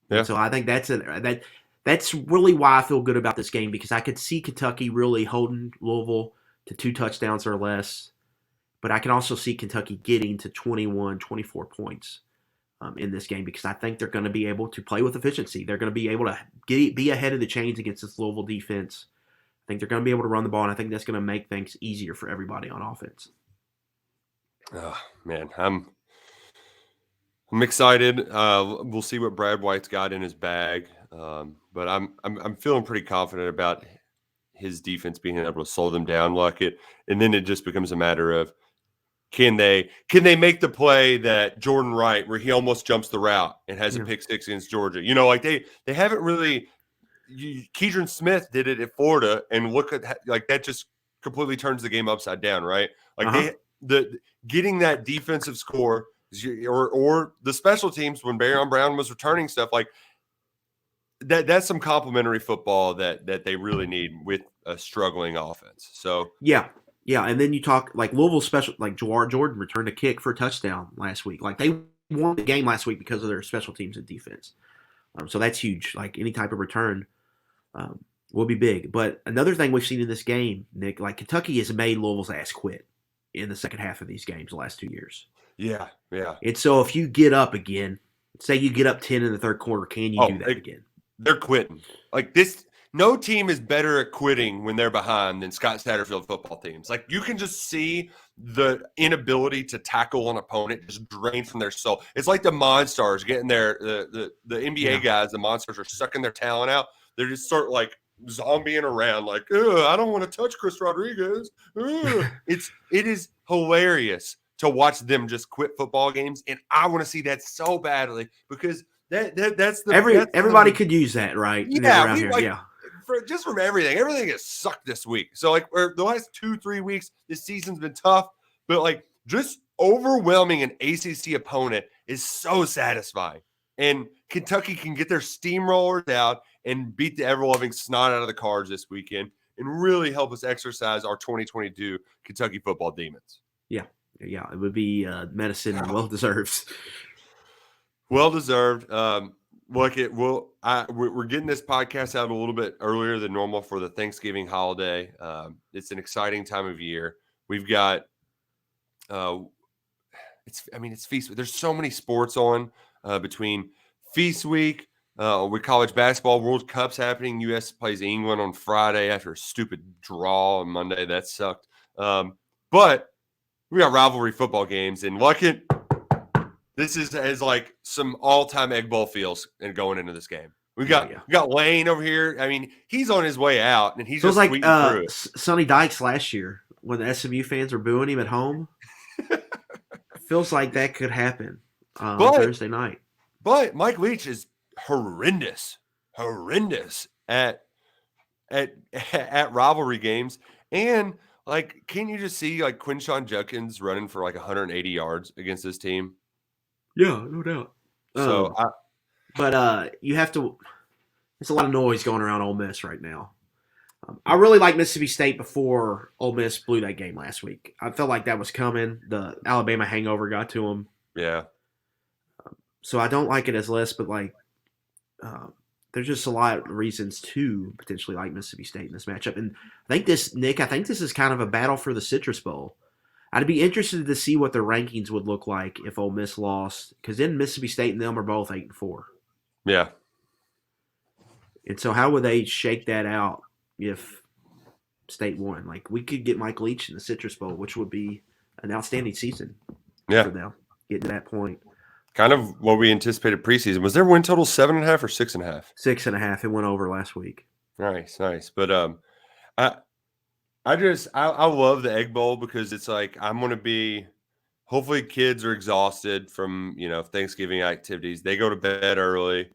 Yeah. And so I think that's really why I feel good about this game, because I could see Kentucky really holding Louisville to 2 touchdowns or less, but I can also see Kentucky getting to 21, 24 points in this game, because I think they're going to be able to play with efficiency. They're going to be able to be ahead of the chains against this Louisville defense. I think they're going to be able to run the ball, and I think that's going to make things easier for everybody on offense. Oh, man, I'm excited. We'll see what Brad White's got in his bag, but I'm feeling pretty confident about his defense being able to slow them down, Luckett, and then it just becomes a matter of can they make the play that Jordan Wright, where he almost jumps the route and has a pick six against Georgia. They haven't really. Keidron Smith did it at Florida, and look at that just completely turns the game upside down, right? Getting that defensive score or the special teams when Barron Brown was returning stuff like that. That's some complimentary football that they really need with a struggling offense. So yeah, and then you talk like Louisville special, like Jawar Jordan returned a kick for a touchdown last week. Like they won the game last week because of their special teams and defense. So that's huge. Like any type of return will be big. But another thing we've seen in this game, Nick, like Kentucky has made Louisville's ass quit in the second half of these games the last 2 years. Yeah. And so if you get up again, say you get up 10 in the third quarter, can you do that again? They're quitting. Like this, no team is better at quitting when they're behind than Scott Satterfield football teams. Like you can just see the inability to tackle an opponent just drain from their soul. It's like the Monstars getting the NBA guys, the Monsters are sucking their talent out. They're just sort of like zombieing around like, I don't want to touch Chris Rodriguez. It is hilarious to watch them just quit football games. And I want to see that so badly because that's everybody could use that, right? Yeah. Just from everything has sucked this week. So like the last 2-3 weeks, this season's been tough, but like just overwhelming an ACC opponent is so satisfying. And Kentucky can get their steamrollers out and beat the ever-loving snot out of the Cards this weekend and really help us exercise our 2022 Kentucky football demons. Yeah, it would be medicine and well-deserved. Well-deserved. We're getting this podcast out a little bit earlier than normal for the Thanksgiving holiday. It's an exciting time of year. We've got it's Feast Week. There's so many sports on between Feast Week, with college basketball, World Cup's happening. U.S. plays England on Friday after a stupid draw on Monday. That sucked. But we got rivalry football games, and Luckett, this is like some all-time Egg Bowl feels and going into this game. We got Lane over here. I mean, he's on his way out, and he's feels just like through it. Sonny Dykes last year when the SMU fans were booing him at home. Feels like that could happen on Thursday night. But Mike Leach is horrendous at rivalry games, and like, can you just see like Quinshon Judkins running for like 180 yards against this team? Yeah, no doubt. So, you have to. There's a lot of noise going around Ole Miss right now. I really like Mississippi State before Ole Miss blew that game last week. I felt like that was coming. The Alabama hangover got to them. Yeah. So I don't like it as less, but like, there's just a lot of reasons to potentially like Mississippi State in this matchup. And I think this is kind of a battle for the Citrus Bowl. I'd be interested to see what their rankings would look like if Ole Miss lost, because then Mississippi State and them are both 8-4. Yeah. And so how would they shake that out if State won? Like, we could get Mike Leach in the Citrus Bowl, which would be an outstanding season for them, getting to that point. kind of what we anticipated preseason. Was their win total 7.5 or 6.5? 6.5. It went over last week. Nice. But I love the Egg Bowl because it's like I'm gonna be. Hopefully, kids are exhausted from Thanksgiving activities. They go to bed early.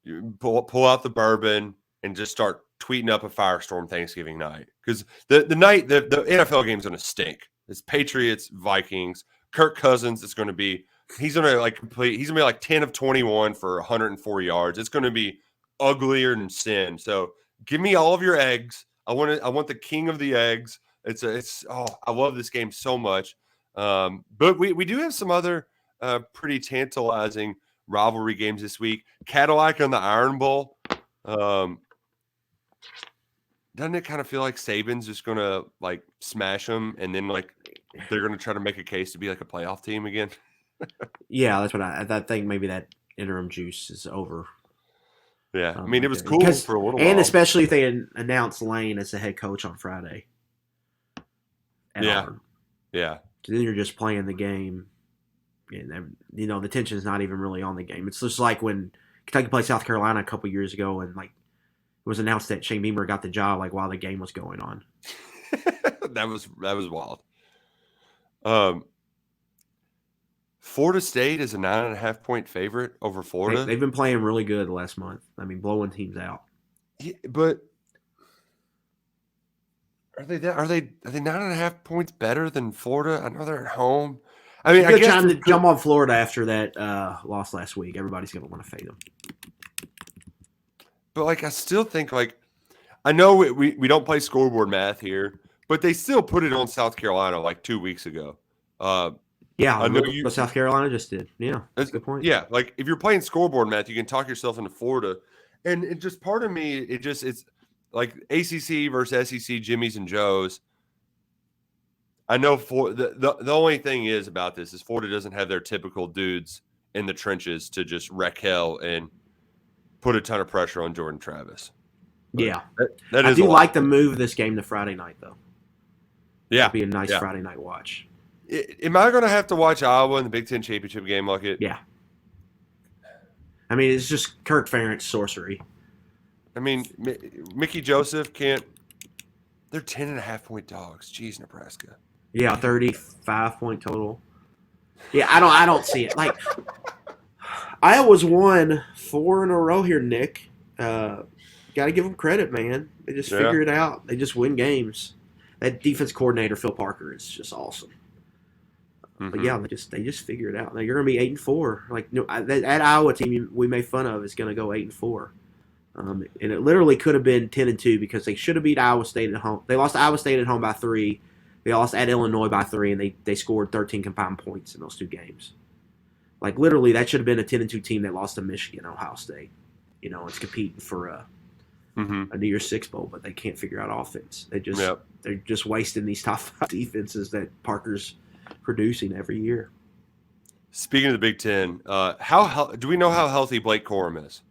You pull out the bourbon and just start tweeting up a firestorm Thanksgiving night because the NFL game is going to stink. It's Patriots, Vikings, Kirk Cousins. He's going to be like 10 of 21 for 104 yards. It's going to be uglier than sin. So give me all of your eggs. I want the king of the eggs. I love this game so much. But we do have some other pretty tantalizing rivalry games this week. Cadillac on the Iron Bowl. Doesn't it kind of feel like Saban's just going to like smash them and then like they're going to try to make a case to be like a playoff team again? Yeah, that's what I think. Maybe that interim juice is over. Yeah, I mean, it was cool for a little while. And especially if they announced Lane as the head coach on Friday. Yeah. So then you're just playing the game. And, the tension is not even really on the game. It's just like when Kentucky played South Carolina a couple years ago and, like, it was announced that Shane Beamer got the job, like, while the game was going on. That was wild. Florida State is a 9.5-point favorite over Florida. They've been playing really good the last month. I mean, blowing teams out. Yeah, but are they 9.5 points better than Florida? I know they're at home. I mean, good time to jump on Florida after that loss last week. Everybody's going to want to fade them. But like, I still think I know we don't play scoreboard math here, but they still put it on South Carolina like 2 weeks ago. Yeah, I know what South Carolina just did. Yeah, that's a good point. Yeah, like if you're playing scoreboard math, you can talk yourself into Florida, and it just part of me, it's like ACC versus SEC, Jimmy's and Joe's. I know the only thing is about this is Florida doesn't have their typical dudes in the trenches to just wreck hell and put a ton of pressure on Jordan Travis. But yeah, that I is do like to move this game to Friday night though. Yeah, it'd be a nice Friday night watch. Am I going to have to watch Iowa in the Big Ten championship game like it? Yeah. I mean, it's just Kirk Ferentz sorcery. I mean, Mickey Joseph can't. They're 10.5-point dogs. Jeez, Nebraska. Yeah, 35-point total. Yeah, I don't see it. Like, Iowa's won 4 in a row here, Nick. Got to give them credit, man. They just figure it out. They just win games. That defense coordinator, Phil Parker, is just awesome. Mm-hmm. But yeah, they just figure it out. Now you're gonna be 8-4. Like that Iowa team we made fun of is gonna go 8-4. And it literally could have been 10-2 because they should have beat Iowa State at home. They lost Iowa State at home by 3. They lost at Illinois by 3, and they scored 13 combined points in those 2 games. Like literally, that should have been a 10-2 team that lost to Michigan, Ohio State. It's competing for a New Year's Six bowl, but they can't figure out offense. They're just wasting these top 5 defenses that Parker's producing every year. Speaking of the Big Ten, how do we know how healthy Blake Corum is?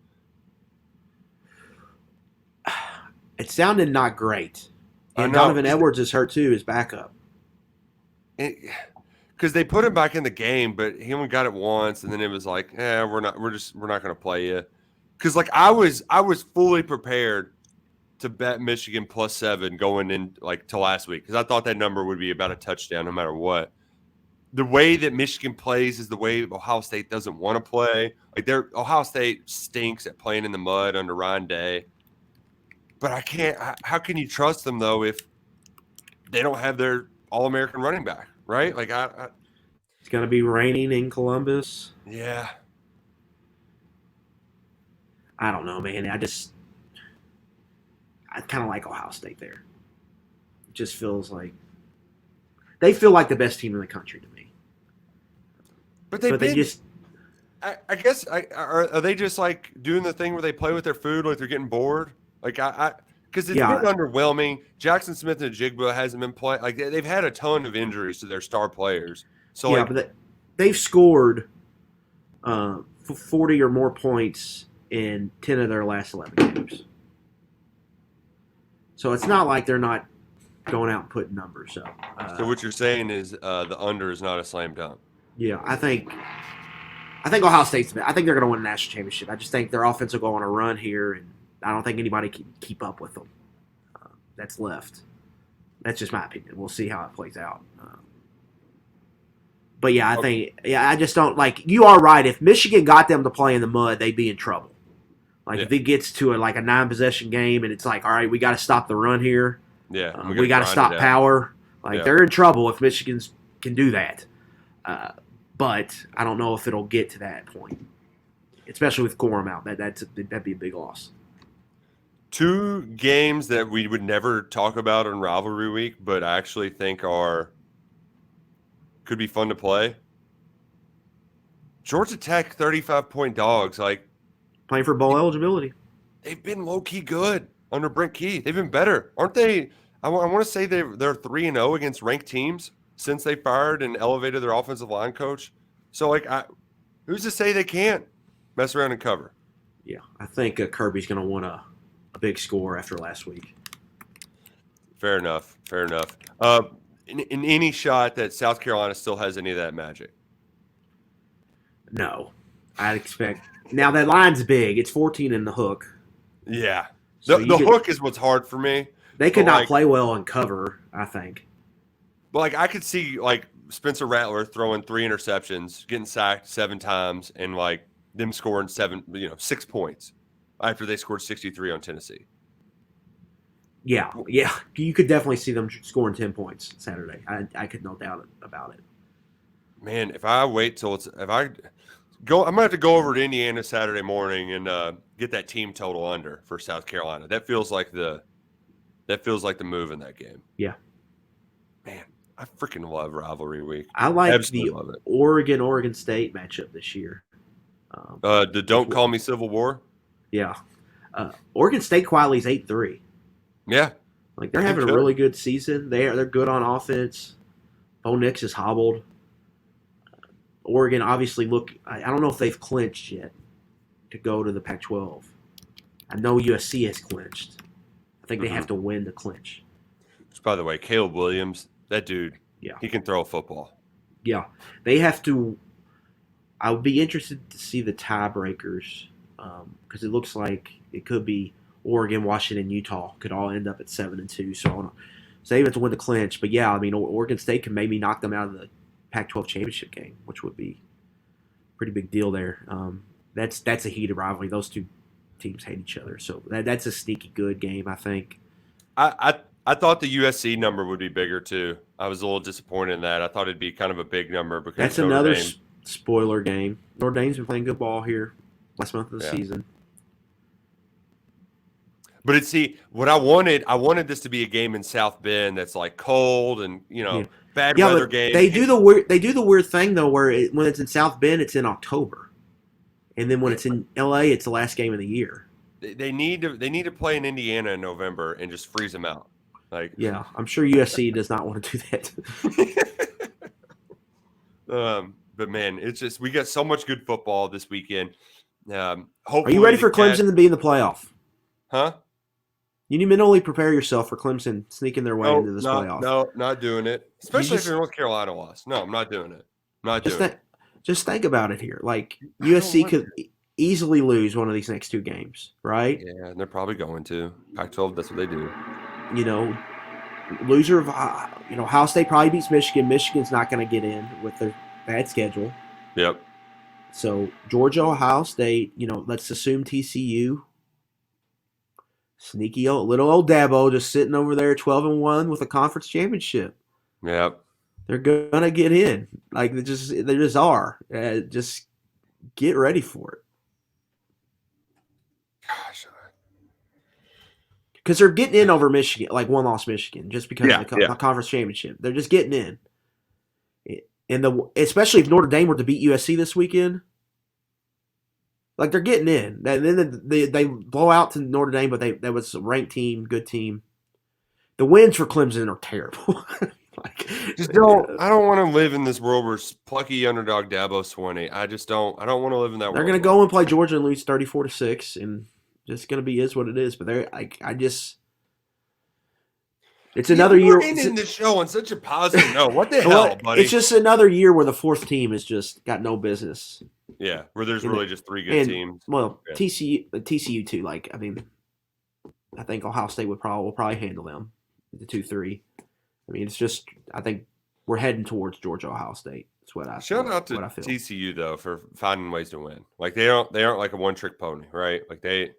It sounded not great. And Donovan Edwards is hurt too, his backup. Because they put him back in the game, but he only got it once, and then it was like, we're not going to play you. Because like I was fully prepared to bet Michigan +7 going in like to last week because I thought that number would be about a touchdown no matter what. The way that Michigan plays is the way Ohio State doesn't want to play. Like Ohio State stinks at playing in the mud under Ryan Day. But I can't. How can you trust them though if they don't have their All-American running back, right? Like it's gonna be raining in Columbus. Yeah. I don't know, man. I kind of like Ohio State there. It just feels like they feel like the best team in the country to me. But they just. I guess are they just like doing the thing where they play with their food like they're getting bored? Like because it's been underwhelming. Jackson Smith and Jigba hasn't been playing. Like they've had a ton of injuries to their star players. So but they've scored 40 or more points in 10 of their last 11 games. So it's not like they're not going out and putting numbers up. So what you're saying is the under is not a slam dunk. Yeah, I think I think Ohio State's. I think they're going to win a national championship. I just think their offense will go on a run here, and I don't think anybody can keep up with them. That's left. That's just my opinion. We'll see how it plays out. But yeah, I just don't like. You are right. If Michigan got them to play in the mud, they'd be in trouble. Like if it gets to a 9-possession game and it's like, all right, we got to stop the run here. Yeah, we got to stop power. They're in trouble if Michigan can do that. But I don't know if it'll get to that point, especially with Corum out. That'd be a big loss. 2 games that we would never talk about on Rivalry Week, but I actually think could be fun to play. Georgia Tech 35-point dogs, playing for bowl eligibility. They've been low-key good under Brent Key. They've been better, aren't they? I want to say they're 3-0 against ranked teams since they fired and elevated their offensive line coach. So, who's to say they can't mess around and cover? Yeah, I think Kirby's going to want a big score after last week. Fair enough. In any shot that South Carolina still has any of that magic? No. I'd expect. Now, that line's big. It's 14 in the hook. Yeah. The hook is what's hard for me. They could not play well and cover, I think. But, I could see, Spencer Rattler throwing 3 interceptions, getting sacked 7 times, and, them scoring 6 points after they scored 63 on Tennessee. Yeah. You could definitely see them scoring 10 points Saturday. I could no doubt about it. Man, if I wait till I'm gonna have to go over to Indiana Saturday morning and get that team total under for South Carolina. That feels like the move in that game. Yeah. Man, I freaking love Rivalry Week. I like the Oregon State matchup this year. The Don't Call Me Civil War. Yeah. Oregon State quietly is 8-3. Yeah. They're having a really good season. They're good on offense. Bo Nix is hobbled. Oregon obviously I don't know if they've clinched yet to go to the Pac-12. I know USC has clinched. I think they have to win to clinch. Which, by the way, Caleb Williams, that dude, he can throw a football. Yeah. They have to – I would be interested to see the tiebreakers because it looks like it could be Oregon, Washington, Utah could all end up at 7-2. So they have to win the clinch. But, yeah, Oregon State can maybe knock them out of the Pac-12 championship game, which would be a pretty big deal there. That's a heated rivalry. Those two teams hate each other. So that's a sneaky good game, I think. I thought the USC number would be bigger, too. I was a little disappointed in that. I thought it'd be kind of a big number because that's another spoiler game. Notre Dame's been playing good ball here last month of the season. But what I wanted this to be a game in South Bend that's cold and bad weather game. They do the weird thing though, where when it's in South Bend, it's in October, and then when it's in LA, it's the last game of the year. They need to play in Indiana in November and just freeze them out. I'm sure USC does not want to do that. But man, it's just we got so much good football this weekend. Are you ready for Clemson to be in the playoff? Huh? You need to mentally prepare yourself for Clemson sneaking their way into this playoff. No, not doing it. Especially if North Carolina lost. No, I'm not doing it. Just think about it here. USC could easily lose one of these next 2 games, right? Yeah, and they're probably going to. Pac-12, that's what they do. Loser of Ohio State probably beats Michigan. Michigan's not going to get in with their bad schedule. Yep. So Georgia, Ohio State, let's assume TCU. Sneaky little old Dabo just sitting over there 12-1 with a conference championship. Yep. They're gonna get in. They just are. Just get ready for it. Gosh. Because they're getting in over Michigan, one-loss Michigan, just because of the conference championship. They're just getting in. And especially if Notre Dame were to beat USC this weekend, they're getting in. And then they blow out to Notre Dame, but that was a ranked team, good team. The wins for Clemson are terrible. I don't want to live in this world where plucky underdog Dabo's 20. I don't want to live in that world. They're going to go and play Georgia and lose 34-6, and it's going to be what it is. But it's another year. We're ending the show on such a positive note. What the hell, buddy? It's just another year where the 4th team has just got no business Yeah, where there's And really just three good and teams. well, Yeah. TCU too. Like, I mean, I think Ohio State will probably handle them, the 2-3. I mean, it's just I think we're heading towards Georgia Ohio State. That's Shout out to what I feel. TCU though for finding ways to win. Like they aren't like a one trick pony, right? Like they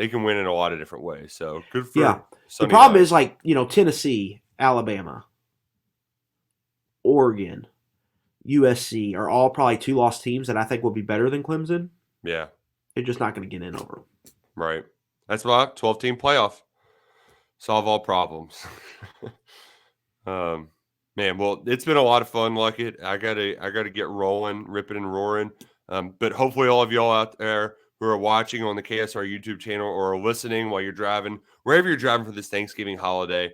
can win in a lot of different ways. So good Yeah. for The Sonny problem Dykes. is, like, Tennessee, Alabama, Oregon, USC are all probably 2-loss teams that I think will be better than Clemson. Yeah, They're just not going to get in over them. right. That's why 12-team playoff. Solve all problems. Man, well, it's been a lot of fun, Luckett. I gotta get rolling, ripping and roaring. But hopefully all of y'all out there who are watching on the KSR YouTube channel or are listening while you're driving, wherever you're driving for this Thanksgiving holiday,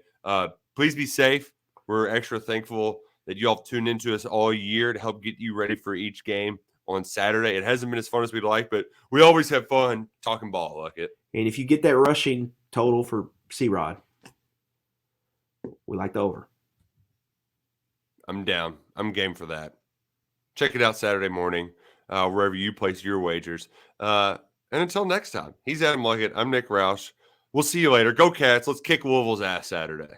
please be safe. We're extra thankful that y'all have tuned into us all year to help get you ready for each game on Saturday. It hasn't been as fun as we'd like, but we always have fun talking ball, Luckett. And if you get that rushing total for C-Rod, we like the over. I'm down. I'm game for that. Check it out Saturday morning, wherever you place your wagers. And until next time, he's Adam Luckett. I'm Nick Roush. We'll see you later. Go Cats. Let's kick Louisville's ass Saturday.